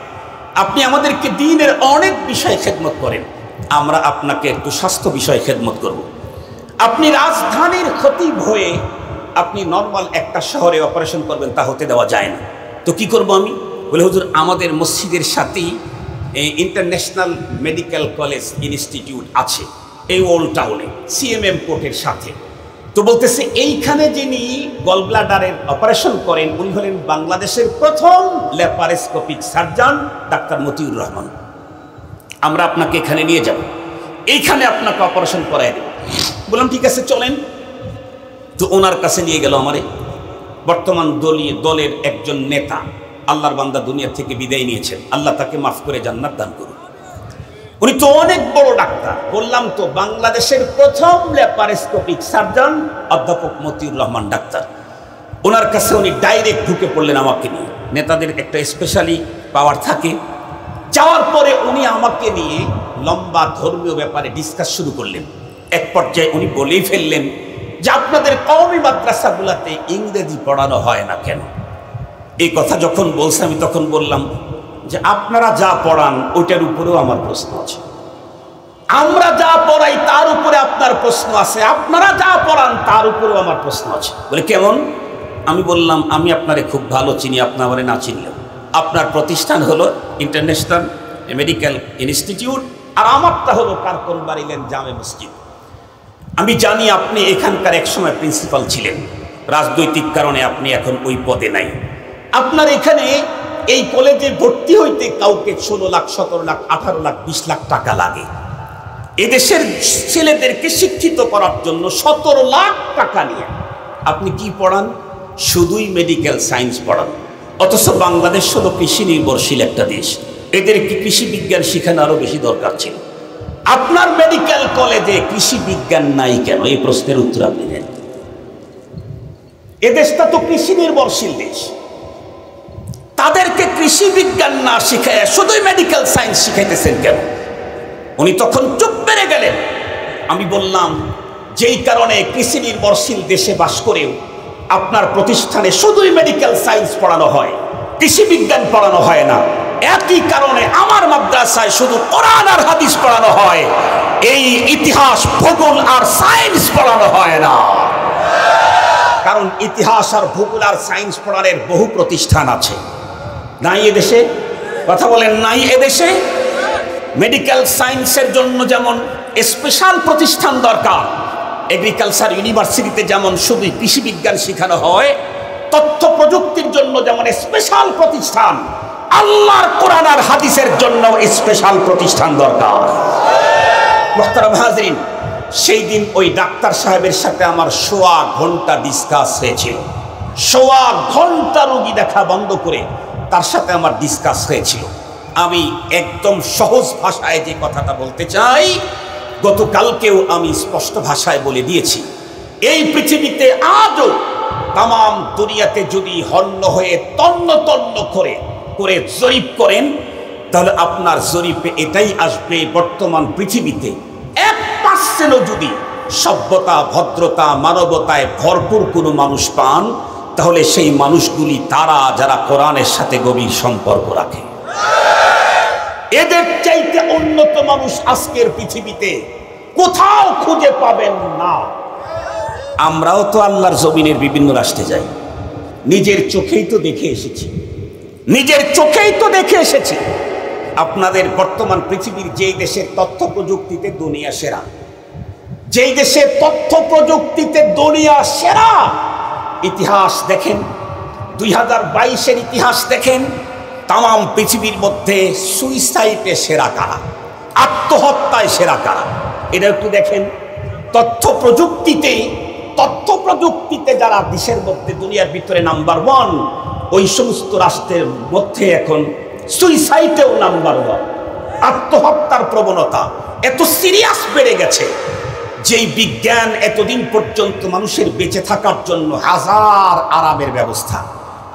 A: আপনি আমাদেরকে দ্বীনের অনেক বিষয় খেদমত করেন, আমরা আপনাকে একটু স্বাস্থ্য বিষয়ে খেদমত করব। আপনি রাজধানীর খতিব হয়ে আপনি নর্মাল একটা শহরে অপারেশন করবেন, তা হতে দেওয়া যায় না। তো কি করব আমি? বলে হুজুর আমাদের মসজিদের সাথেই ইন্টারন্যাশনাল মেডিকেল কলেজ ইনস্টিটিউট আছে এই ওল্ড টাউনে, CMM কোর্টের সাথে। তো বলতেছে এইখানে যিনি গল ব্লাডারের অপারেশন করেন উনি হলেন বাংলাদেশের প্রথম laparoscopic surgeon doctor Motiur Rahman, আমরা আপনাকে এখানে নিয়ে যাব, এইখানে আপনাকে অপারেশন করাই দেব। বললাম ঠিক আছে চলেন। তো ওনার কাছে নিয়ে গেল আমারে, বর্তমান দলের একজন নেতা, আল্লাহর বান্দা দুনিয়া থেকে বিদায় নিয়েছেন, আল্লাহ তাকে মাফ করে জান্নাত দান করুন। উনি তো অনেক বড় ডাক্তার, বললাম তো বাংলাদেশের প্রথম ল্যাপারোস্কোপিক সার্জন অধ্যাপক মতিউর রহমান ডাক্তার। ওনার কাছে উনি ডাইরেক্ট ঢুকে পড়লেন আমাকে নিয়ে। নেতাদের একটা স্পেশালি পাওয়ার থাকে। যাওয়ার পরে উনি আমাকে নিয়ে লম্বা ধর্মীয় ব্যাপারে ডিসকাস শুরু করলেন। এক পর্যায়ে উনি বলেই ফেললেন যে আপনাদের কওমি মাদ্রাসাগুলোতে ইংরেজি পড়ানো হয় না কেন? এই কথা যখন বলছে আমি তখন বললাম যে আপনারা যা পড়ান ওইটার উপরেও আমার প্রশ্ন আছে, আমরা যা পড়াই তার উপরে আপনার প্রশ্ন আছে, আপনারা যা পড়ান তার উপরেও আমার প্রশ্ন আছে। বলে কেমন? আমি বললাম আমি আপনারে খুব ভালো চিনি, আপনি আমারে না চিনলেও। আপনার প্রতিষ্ঠান হলো ইন্টারন্যাশনাল মেডিকেল ইনস্টিটিউট, আর আমারটা হলো কারকনবাড়ি লেন জামে মসজিদ। আমি জানি আপনি এখানকার একসময় প্রিন্সিপাল ছিলেন, রাজনৈতিক কারণে আপনি এখন ওই পদে নাই। আপনার এখানে এই কলেজে ভর্তি হইতে কাউকে 16 লাখ, 17 লাখ, 18 লাখ, 20 লাখ টাকা লাগে। এদেশের ছেলেদেরকে শিক্ষিত করার জন্য 17 লাখ টাকা নিয়ে আপনি কি পড়ান? শুধুই মেডিকেল সায়েন্স পড়ান। অথচ বাংলাদেশ হলো কৃষি নির্ভরশীল একটা দেশ, এদেরকে কৃষি বিজ্ঞান শেখানো আরো বেশি দরকার ছিল। আপনার মেডিকেল কলেজে কৃষি বিজ্ঞান নাই কেন? এই প্রশ্নের উত্তর আপনি দেন। এদেশটা তো কৃষি নির্ভরশীল দেশ, তাদেরকে কৃষি বিজ্ঞান না শিখায় শুধুই মেডিকেল সায়েন্স শিখাইতেছেন কেন? উনি তখন চুপ মেরে গেলেন। আমি বললাম যেই কারণে কৃষি নির্ভরশীল দেশে বাস করেও আপনার প্রতিষ্ঠানে শুধুই মেডিকেল সায়েন্স পড়ানো হয়, কৃষি বিজ্ঞান পড়ানো হয় না, একই কারণে আমার মাদ্রাসায় শুধু কোরআন আর হাদিস পড়ানো হয়, এই ইতিহাস, ভূগোল আর সায়েন্স পড়ানো হয় না। কারণ ইতিহাস আর ভূগোল আর সায়েন্স পড়ানোর বহু প্রতিষ্ঠান আছে, নাই এদেশে? কথা বলেন, নাই এদেশে? মেডিকেল সায়েন্সের জন্য যেমন স্পেশাল প্রতিষ্ঠান দরকার, এগ্রিকালচার ইউনিভার্সিটিতে যেমন শুধু কৃষি বিজ্ঞান শেখানো হয়, তথ্য প্রযুক্তির জন্য যেমন স্পেশাল প্রতিষ্ঠান, আল্লাহর কোরআন আর হাদিসের জন্য স্পেশাল প্রতিষ্ঠান দরকার। মুহতারাম হাজরিন, সেই দিন ওই ডাক্তার সাহেবের সাথে আমার সোয়া ঘন্টা ডিসকাস হয়েছিল। সোয়া ঘন্টা রোগী দেখা বন্ধ করে তার সাথে আমার ডিসকাস হয়েছিল। আমি একদম সহজ ভাষায় যে কথাটা বলতে চাই, গতকালকেও আমি স্পষ্ট ভাষায় বলে দিয়েছি, এই পৃথিবীতে আজও তাম দুনিয়াতে যদি হন্য হয়ে তন্ন তন্ন করে জরিপ করেন, তাহলে আপনার জরিপে এটাই আসবে, বর্তমান পৃথিবীতে 1% যদি সভ্যতা, ভদ্রতা, মানবতায় ভরপুর কোনো মানুষ পান, তাহলে সেই মানুষগুলি তারা যারা কোরআনের সাথে গভীর সম্পর্ক রাখে। এদের চাইতে উন্নত মানুষ আজকের পৃথিবীতে কোথাও খুঁজে পাবেন না। আমরাও তো আল্লাহর জমিনের বিভিন্ন রাষ্ট্রে যাই, নিজের চোখেই তো দেখে এসেছি, আপনাদের বর্তমান পৃথিবীর যেই দেশের তথ্য প্রযুক্তিতে দুনিয়া সেরা, যেই দেশের তথ্য প্রযুক্তিতে দুনিয়া সেরা, ইতিহাস দেখেন, 2022-এর ইতিহাস দেখেন, তাম পৃথিবীর মধ্যে সুইসাইডে সেরা কারা, আত্মহত্যায় সেরা কারা, এটা একটু দেখেন। তথ্য প্রযুক্তিতে যারা দেশের মধ্যে দুনিয়ার ভিতরে নাম্বার 1, ওই সমস্ত রাষ্ট্রের মধ্যে এখন সুইসাইডেও নাম্বার 1। আত্মহত্যার প্রবণতা এত সিরিয়াস বেড়ে গেছে, যেই বিজ্ঞান এতদিন পর্যন্ত মানুষের বেঁচে থাকার জন্য হাজার আরামের ব্যবস্থা,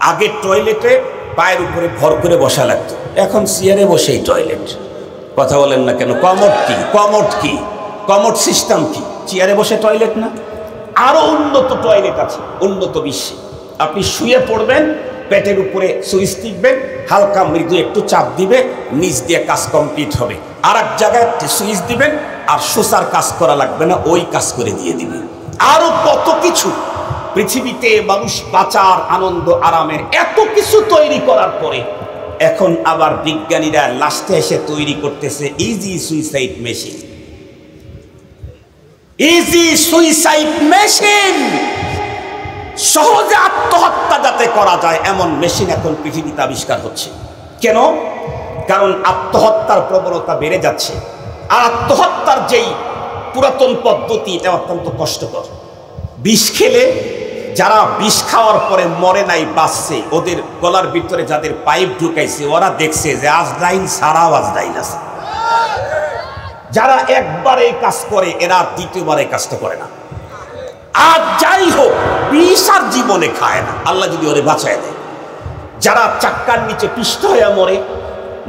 A: আগে টয়লেটে পায়ের উপরে ভর করে বসা লাগতো, এখন চেয়ারে বসেই টয়লেট। কথা বলেন না কেন? কমোড সিস্টেম কি? চেয়ারে বসে টয়লেট না, আরো উন্নত টয়লেট আছে উন্নত বিশ্বে। আপনি শুয়ে পড়বেন, পেটের উপরে সুইচ টিপবেন, হালকা মৃদু একটু চাপ দিবে, নিচ দিয়ে কাজ কমপ্লিট হবে। আর এক জায়গায় সুইচ দিবেন, আর সোসার কাজ করা লাগবে না, ওই কাজ করে দিয়ে দিবে। আরো কত কিছু পৃথিবীতে মানুষ বাঁচার আনন্দ আরামের এত কিছু তৈরি করার পরে এখন আবার বিজ্ঞানীরা লাস্টে এসে তৈরি করতেছে ইজি সুইসাইড মেশিন। সহজে আত্মহত্যা যাতে করা যায় এমন মেশিন এখন পৃথিবীতে আবিষ্কার হচ্ছে। কেন? কারণ আত্মহত্যার প্রবণতা বেড়ে যাচ্ছে, আর আত্মহত্যার যেই পুরাতন পদ্ধতি, এটা অত্যন্ত কষ্টকর। বিষ খেলে যারা বিষ খাওয়ার পরে মরে নাই, বাঁচছে, ওদের গলার ভিতরে যাদের পাইপ ঢুকাইছে ওরা দেখছে যে আজরাইল ছাড়াও আজরাইল আছে। যারা একবার এই কাজ করে এরা দ্বিতীয়বার এই কাজটা করে না। আর যাই হোক, বিষ আর জীবনে খায় না, আল্লাহ যদি ওরে বাঁচায় দেয়। যারা চাক্কার নিচে পিষ্ট হয়ে মরে,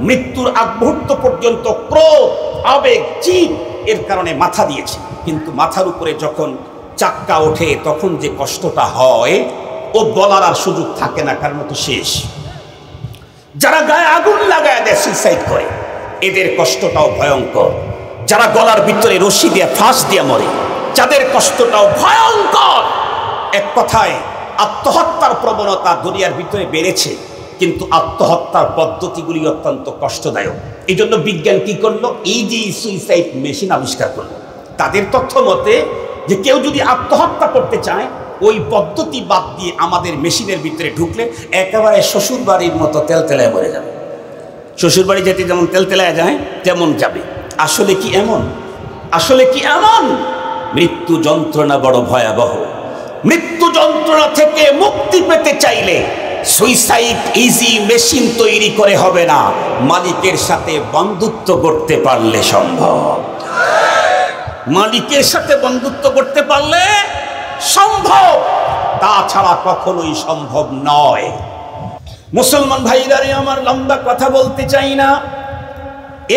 A: মৃত্যুর আগ মুহূর্ত পর্যন্ত ক্রোধ, আবেগ, জিদ এর কারণে মাথা দিয়েছে, কিন্তু মাথার উপরে যখন চাক্কা ওঠে তখন যে কষ্টটা হয় ও বলার আর সুযোগ থাকে না, কারণ তো শেষ। যারা গায়ে আগুন লাগায় দেয়, সুইসাইড করে, এদের কষ্টটাও ভয়ঙ্কর। যারা গলার ভিতরে রশি দিয়ে ফাঁস দিয়ে মরে, যাদের কষ্টটাও ভয়ঙ্কর। এক কথায় আত্মহত্যার প্রবণতা দুনিয়ার ভিতরে বেড়েছে, কিন্তু আত্মহত্যার পদ্ধতিগুলি অত্যন্ত কষ্টদায়ক। এই জন্য বিজ্ঞান কি করলো, এই যে সুইসাইড মেশিন আবিষ্কার করলো। তাদের তথ্য মতে যে কেউ যদি আত্মহত্যা করতে চায় ওই পদ্ধতি বাদ দিয়ে আমাদের মেশিনের ভিতরে ঢুকলে একেবারে শ্বশুর বাড়ির মতো তেলতেলায় মরে যাবে। শ্বশুর বাড়ি যেতে যেমন তেলতেলায় যায় তেমন যাবে। আসলে কি এমন? আসলে কি এমন? মৃত্যু যন্ত্রণা বড় ভয়াবহ। মৃত্যু যন্ত্রণা থেকে মুক্তি পেতে চাইলে সুইসাইড ইজি মেশিন তৈরি করে হবে না, মালিকের সাথে বন্ধুত্ব করতে পারলে সম্ভব। মালিকের সাথে বন্ধুত্ব করতে পারলে সম্ভব, তাছাড়া কখনোই সম্ভব নয়। মুসলমান ভাইরারে আমার, লম্বা কথা বলতে চাই না।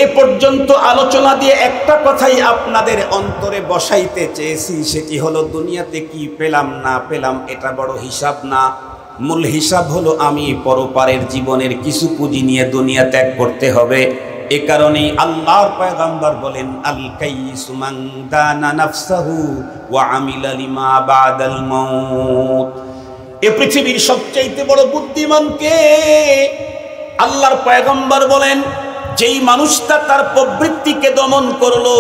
A: এ পর্যন্ত আলোচনা দিয়ে একটা কথাই আপনাদের অন্তরে বসাইতে চেয়েছি, সেটি হলো দুনিয়াতে কি পেলাম না পেলাম এটা বড় হিসাব না। মূল হিসাব হলো আমি পরপারের জীবনের কিছু পুঁজি নিয়ে দুনিয়া ত্যাগ করতে হবে। এ কারণেই আল্লাহর পয়গম্বর বলেন, আল কাইসু মান দানা নাফসাহু ওয়া আমিলা লিমা বাদাল মাউত। এই পৃথিবীর সবচেয়ে বড় বুদ্ধিমান কে? আল্লাহর পয়গম্বর বলেন, যেই মানুষটা তার প্রবৃত্তিকে দমন করলো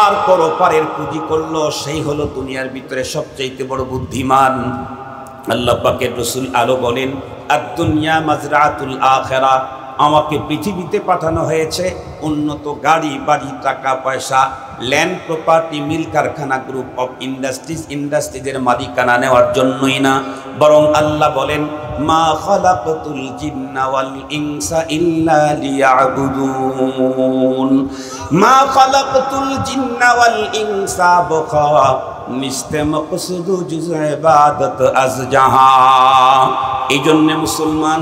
A: আর পরপারের পুঁজি করলো, সেই হলো দুনিয়ার ভিতরে সবচেয়ে বড় বুদ্ধিমান। আল্লাহ পাকের রাসূল আরো বলেন, আদ-দুনিয়া মাজরাতুল আখিরা। আমাকে পৃথিবীতে পাঠানো হয়েছে উন্নত গাড়ি বাড়ি, টাকা পয়সা, ল্যান্ড প্রপার্টি, মিল কারখানা, গ্রুপ অফ ইন্ডাস্ট্রিজের মালিকানা নেওয়ার জন্যই না, বরং আল্লাহ বলেন, মা খালাকতুল জিন্না ওয়াল ইনসা ইল্লা লিয়াবুদুন। মা খালাকতুল জিন্না ওয়াল ইনসা বখা নিস্তে মকসুদু জুজ ইবাদত আজ জাহা। এই জন্য মুসলমান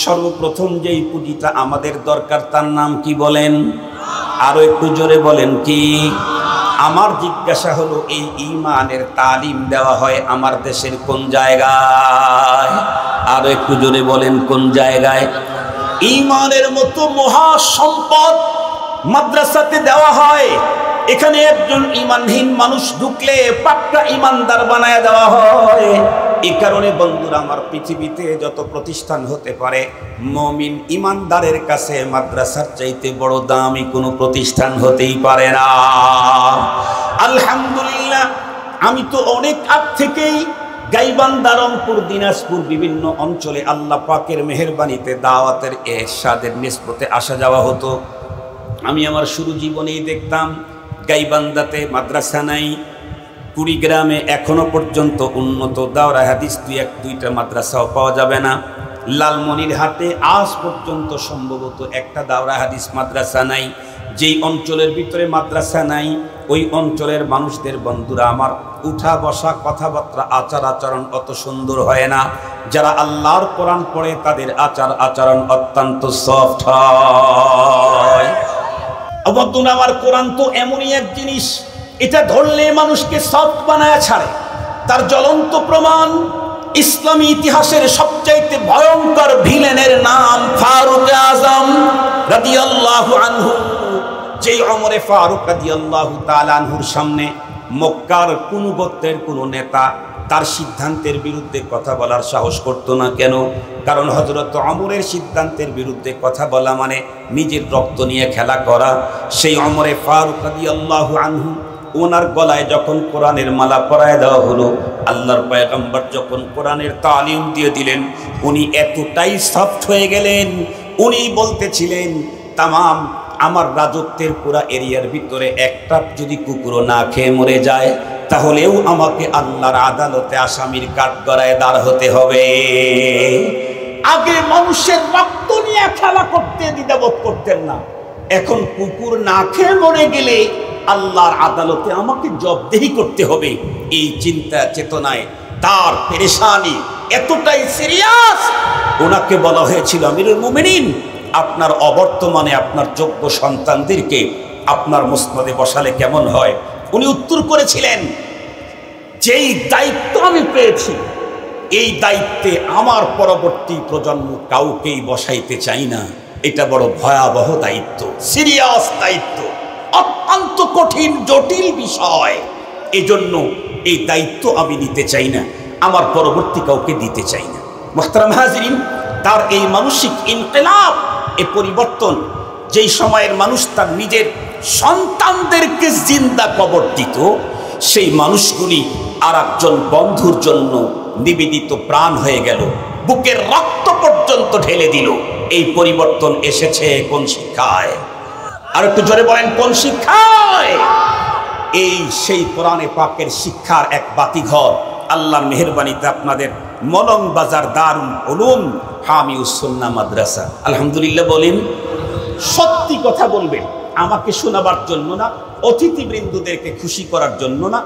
A: সর্বপ্রথম যেই পুঁজিটা আমাদের দরকার তার নাম কি বলেন? আরো একটু জোরে বলেন কি? আমার জিজ্ঞাসা হলো, এই ঈমানের তালিম দেওয়া হয় আমার দেশের কোন জায়গায়? আরো একটু জোরে বলেন কোন জায়গায়? ঈমানের মতো মহা সম্পদ মাদ্রাসাতে দেওয়া হয়। এখানে একজন ঈমানহীন মানুষ ঢুকলে পাক্কা ঈমানদার বানায় দেওয়া হয়। এই কারণে বন্ধুরা আমার, পৃথিবীতে যত প্রতিষ্ঠান হতে পারে, মুমিন ঈমানদারের কাছে মাদ্রাসার চাইতে বড় দামি কোনো প্রতিষ্ঠান হতেই পারে না। আলহামদুলিল্লাহ, আমি তো অনেক আগ থেকেই গাইবান্ধা, রংপুর, দিনাজপুর বিভিন্ন অঞ্চলে আল্লাহ পাকের মেহেরবানিতে দাওয়াতের ইরশাদের নিসবতে আসা যাওয়া হতো। আমি আমার শুরু জীবনেই দেখতাম গাইবান্ধাতে মাদ্রাসা নাই। কুড়িগ্রামে এখনো পর্যন্ত উন্নত দাওরা হাদিস দুইটা মাদ্রাসাও পাওয়া যাবে না। লালমনিরহাটে আজ পর্যন্ত সম্ভবত একটা দাওরা হাদিস মাদ্রাসা নাই। যেই অঞ্চলের ভিতরে মাদ্রাসা নাই ওই অঞ্চলের মানুষদের বন্ধুরা আমার উঠা বসা, কথাবার্তা, আচার আচরণ অত সুন্দর হয় না। যারা আল্লাহর কোরআন পড়ে তাদের আচার আচরণ অত্যন্ত সফট হয়। বন্ধুরা আমার, কোরআন তো এমনই এক জিনিস, এটা ধরলে মানুষকে সফট বানায় ছাড়ে। তার জ্বলন্ত প্রমাণ ইসলামী ইতিহাসের সবচাইতে ভয়ঙ্কর ভিলেনের নাম ফারুক আজম রাদিয়াল্লাহু আনহু। যেই ওমরে ফারুক রাদিয়াল্লাহু তাআলা আনহুর সামনে মক্কার কোন গোত্রের কোন নেতা তার সিদ্ধান্তের বিরুদ্ধে কথা বলার সাহস করতো না। কেন? কারণ হযরত ওমরের সিদ্ধান্তের বিরুদ্ধে কথা বলা মানে নিজের রক্ত নিয়ে খেলা করা। সেই ওমরে ফারুক রাদিয়াল্লাহু আনহু ওনার গলায় যখন কোরআনের মালা পরায় দেওয়া হলো, আল্লাহর পয়গম্বর যখন কোরআনের তালিম দিয়ে দিলেন, উনি এতটাই সফট হয়ে গেলেন। উনি বলতেছিলেন, তামাম আমার রাজত্বের পুরা এরিয়ার ভিতরে একটা যদি কুকুরও না খেয়ে মরে যায়, তাহলেও আমাকে আল্লাহর আদালতে আসামির কাঠগড়ায় দাঁড় হতে হবে। আগে মানুষের রক্ত নিয়ে খেলা করতে দ্বিধাবোধ করতেন না, এখন কুকুর না খেয়ে মরে গেলে আল্লাহর আদালতে আমাকে জবাবদিহি করতে হবে। এই চিন্তা চেতনায় তার পেরেশানি এতটাই সিরিয়াস, ওনাকে বলা হয়েছিল, আমিরুল মুমিনিন, আপনার অবর্তমানে আপনার যোগ্য সন্তানদেরকে আপনার মুসনদে বসালে কেমন হয়? উনি উত্তর করেছিলেন, যেই দায়িত্ব আমি পেয়েছি এই দায়িত্বে আমার পরবর্তী প্রজন্ম কাউকেই বসাইতে চাই না। এটা বড় ভয়াবহ দায়িত্ব, সিরিয়াস দায়িত্ব, অত্যন্ত কঠিন জটিল বিষয়। এজন্য এই দায়িত্ব আমি নিতে চাই না, আমার পরবর্তী কাউকে দিতে চাই না। মুহতারাম হাজিরিন, তার এই মানসিক ইনকিলাব, এই পরিবর্তন, যেই সময়ের মানুষ তার নিজের সন্তানদেরকে জিন্দা কবর দিত, সেই মানুষগুলি আর একজন বন্ধুর জন্য নিবেদিত প্রাণ হয়ে গেল, বুকের রক্ত পর্যন্ত ঢেলে দিল। এই পরিবর্তন এসেছে কোন শিক্ষায়? আর একটু জোরে বলেন, কোন শিক্ষায়? এই সেই কোরআনে পাকের শিক্ষার এক বাতিঘর আল্লাহর মেহেরবানিতে আপনাদের মলং বাজার দারুল উলুম হামিউস সুন্নাহ মাদ্রাসা। আলহামদুলিল্লাহ বলেন। সত্যি কথা বলবেন, আমাকে শোনাবার জন্য না, অতিথিবৃন্দদেরকে খুশি করার জন্য না,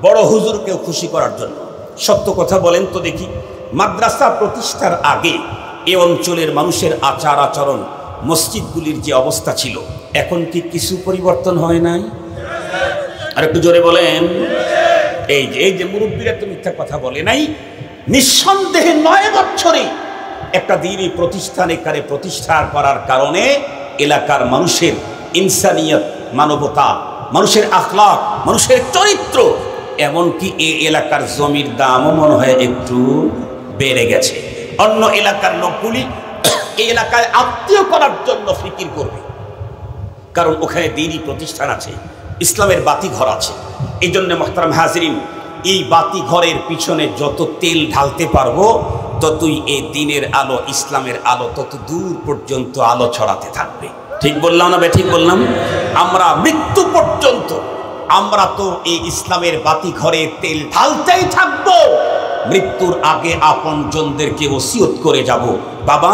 A: বড় হুজুরকেও খুশি করার জন্য। সত্য কথা বলেন তো দেখি, মাদ্রাসা প্রতিষ্ঠার আগে এ অঞ্চলের মানুষের আচার আচরণ, মসজিদগুলির যে অবস্থা ছিল, এখন কি কিছু পরিবর্তন হয় নাই? আর একটু জোরে বলেন। এই যে মুরব্বীরা তো মিথ্যা কথা বলে নাই, নিঃসন্দেহে 9 বছরে একটা দ্বীনি প্রতিষ্ঠান এখানে প্রতিষ্ঠা করার কারণে এলাকার মানুষের ইনসানিয়ত, মানবতা, মানুষের আখলাক, মানুষের চরিত্র, এমনকি এই এলাকার জমির দামও মনে হয় একটু বেড়ে গেছে। অন্য এলাকার লোকগুলি এই এলাকায় আত্মীয় করার জন্য ফিকির করবে, কারণ ওখানে দ্বীনি প্রতিষ্ঠান আছে, ইসলামের বাতিঘর আছে। এই জন্য মুহতারাম হাজিরিন, এই বাতিঘরের পিছনে যত তেল ঢালতে পারবো, ততই এই দ্বীনের আলো, ইসলামের আলো তত দূর পর্যন্ত আলো ছড়াতে থাকবে। ঠিক বললাম না ঠিক বললাম? আমরা মৃত্যু পর্যন্ত আমরা তো এই ইসলামের বাতিঘরে তেল ঢালতেই থাকবো। মৃত্যুর আগে আপনজনদেরকে ওসিয়ত করে যাব, বাবা,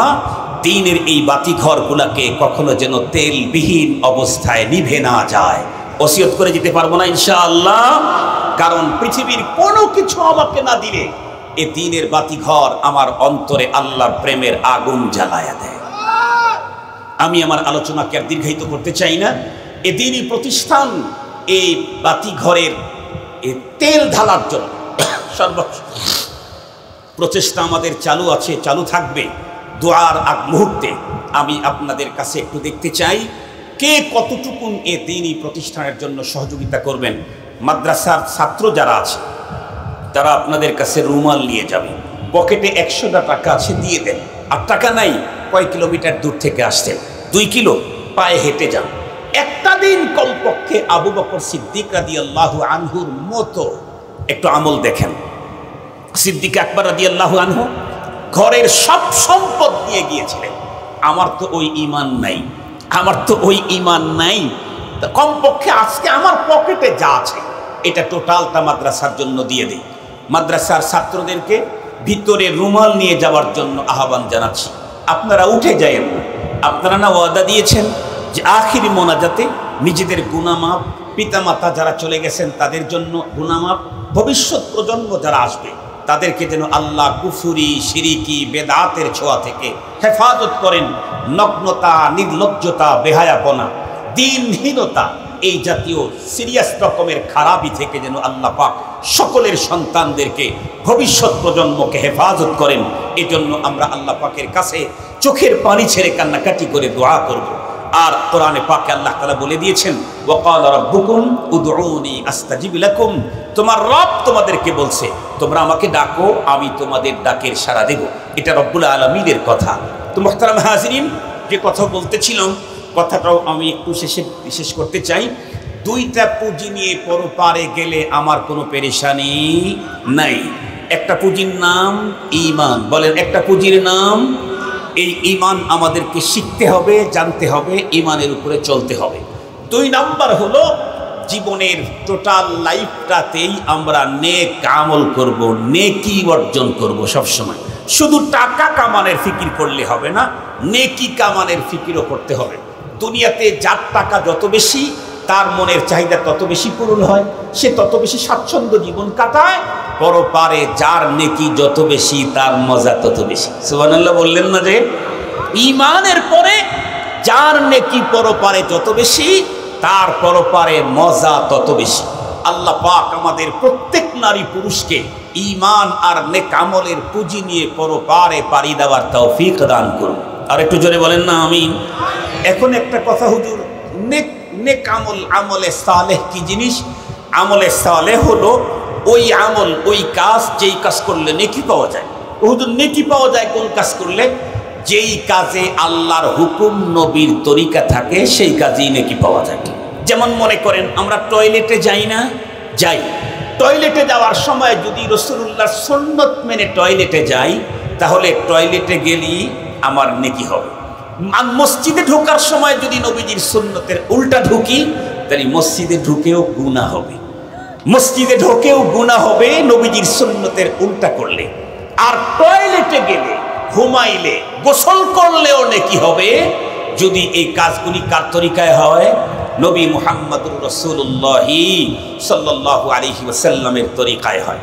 A: দ্বীনের এই বাতিঘরগুলোকে কখনো যেন তেলবিহীন অবস্থায় নিভে না যায়। ওসিয়ত করে যেতে পারবো না ইনশাআল্লাহ? কারণ পৃথিবীর কোনো কিছু আমাকে না দিলে এ দ্বীনের বাতিঘর আমার অন্তরে আল্লাহর প্রেমের আগুন জ্বালায়া দেয়। আমি আমার আলোচনাকে আর দীর্ঘায়িত করতে চাই না। এ দ্বীনি প্রতিষ্ঠান এই বাতিঘরের তেল ঢালার জন্য সর্বোচ্চ প্রচেষ্টা আমাদের চালু আছে, চালু থাকবে। দোয়ার আগ মুহূর্তে আমি আপনাদের কাছে একটু দেখতে চাই, কে কতটুকুন এ দ্বীনি প্রতিষ্ঠানের জন্য সহযোগিতা করবেন। মাদ্রাসার ছাত্র যারা আছে তারা আপনাদের কাছে রুমাল নিয়ে যাবে, পকেটে 100 টাকা আছে দিয়ে দেন। আর টাকা নাই, কয় কিলোমিটার দূর থেকে আসছেন, 2 কিলো পায়ে হেঁটে যান। একটা দিন কমপক্ষে আবু বকর সিদ্দিক রাদিয়াল্লাহু আনহুর মতো একটু আমল দেখেন। সিদ্দিক আকবর রাদিয়াল্লাহু আনহু ঘরের সব সম্পদ নিয়ে গিয়েছিলেন। আমার তো ওই ঈমান নাই, আমার তো ওই ঈমান নাই, কমপক্ষে আজকে আমার পকেটে যা আছে এটা টোটালটা মাদ্রাসার জন্য দিয়ে দিই। মাদ্রাসার ছাত্রদেরকে ভিতরে রুমাল নিয়ে যাওয়ার জন্য আহ্বান জানাচ্ছি। আপনারা উঠে যায়েন, আপনারা না ওয়াদা দিয়েছেন যে আখিরি মোনাজাতে নিজেদের গুনামাপ, পিতামাতা যারা চলে গেছেন তাদের জন্য গুনামাপ, ভবিষ্যৎ প্রজন্ম যারা আসবে তাদেরকে যেন আল্লাহ কুফুরি, শিরিকি, বেদাতের ছোঁয়া থেকে হেফাজত করেন। নগ্নতা, নির্লজ্জতা, বেহায়াপনা, দ্বীনহীনতা, এই জাতীয় সিরিয়াস রকমের খারাপি থেকে যেন আল্লাহ পাক সকলের সন্তানদেরকে, ভবিষ্যৎ প্রজন্মকে হেফাজত করেন। এজন্য আমরা আল্লাহ পাকের কাছে চোখের পানি ছেড়ে কান্নাকাটি করে দোয়া করব। আর কোরআনে পাকে আল্লাহ তাআলা বলে দিয়েছেন, ওয়াকালা রাব্বুকুম উদউনি আস্তাজিব লাকুম, তোমার রব তোমাদেরকে বলছে তোমরা আমাকে ডাকো, আমি তোমাদের ডাকের সাড়া দেব। এটা রব্বুল আলামিনের কথা। তো মুহতারাম হাজিরিন, যে কথা বলতেছিলাম, কথাটাও আমি একটু শেষ করতে চাই। 2টা পুঁজি নিয়ে পরপারে গেলে আমার কোনো পেরেশানি নাই। একটা পুঁজির নাম ঈমান, বলেন একটা পুঁজির নাম, এই ঈমান আমাদেরকে শিখতে হবে, জানতে হবে, ঈমানের উপরে চলতে হবে। 2 নাম্বার হলো জীবনের টোটাল লাইফটাতেই আমরা নেক আমল করব, নেকি অর্জন করব। সবসময় শুধু টাকা কামানোর ফিকির করলে হবে না, নেকি কামানোর ফিকিরও করতে হবে। দুনিয়াতে যার টাকা যত বেশি, তার মনের চাহিদা তত বেশি পূরণ হয়, সে তত বেশি স্বাচ্ছন্দ্য জীবন কাটায়। পরপারে যার নেকি যত বেশি, তার মজা তত বেশি। সুবহানাল্লাহ বললেন না যে ঈমানের পরে যার নেকি পরপারে যত বেশি, তার পরপারে মজা তত বেশি। আল্লাহ পাক আমাদের প্রত্যেক নারী পুরুষকে ঈমান আর নেক আমলের পুঁজি নিয়ে পরপারে পাড়ি দেওয়ার তৌফিক দান করুন। আর একটু জোরে বলেন না আমিন। এখন একটা কথা হুজুর, নেক আমল, আমলে সালেহ কি জিনিস? আমলে সালেহ হলো ওই আমল, ওই কাজ, যেই কাজ করলে নেকি পাওয়া যায়। হুজুর নেকি পাওয়া যায় কোন কাজ করলে? যেই কাজে আল্লাহর হুকুম, নবীর তরিকা থাকে, সেই কাজেই নেকি পাওয়া যায়। যেমন মনে করেন আমরা টয়লেটে যাই না? যাই। টয়লেটে যাওয়ার সময় যদি রাসূলুল্লাহর সুন্নত মেনে টয়লেটে যাই, তাহলে টয়লেটে গেলেই আমার নেকি হবে। মসজিদে ঢোকার সময় যদি নবীজির সুন্নতের উল্টা ঢুকি, তাহলে মসজিদে ঢুকেও গুনাহ হবে। মসজিদে ঢোকেও গুনাহ হবে নবীজির সুন্নতের উল্টা করলে। আর টয়লেটে গেলে, ঘুমাইলে, গোসল করলেও নেকি হবে, যদি এই কাজগুলি কার তরিকায় হয়? নবী মুহাম্মদুর রাসূলুল্লাহ সাল্লাল্লাহু আলাইহি ওয়াসাল্লামের তরিকায় হয়।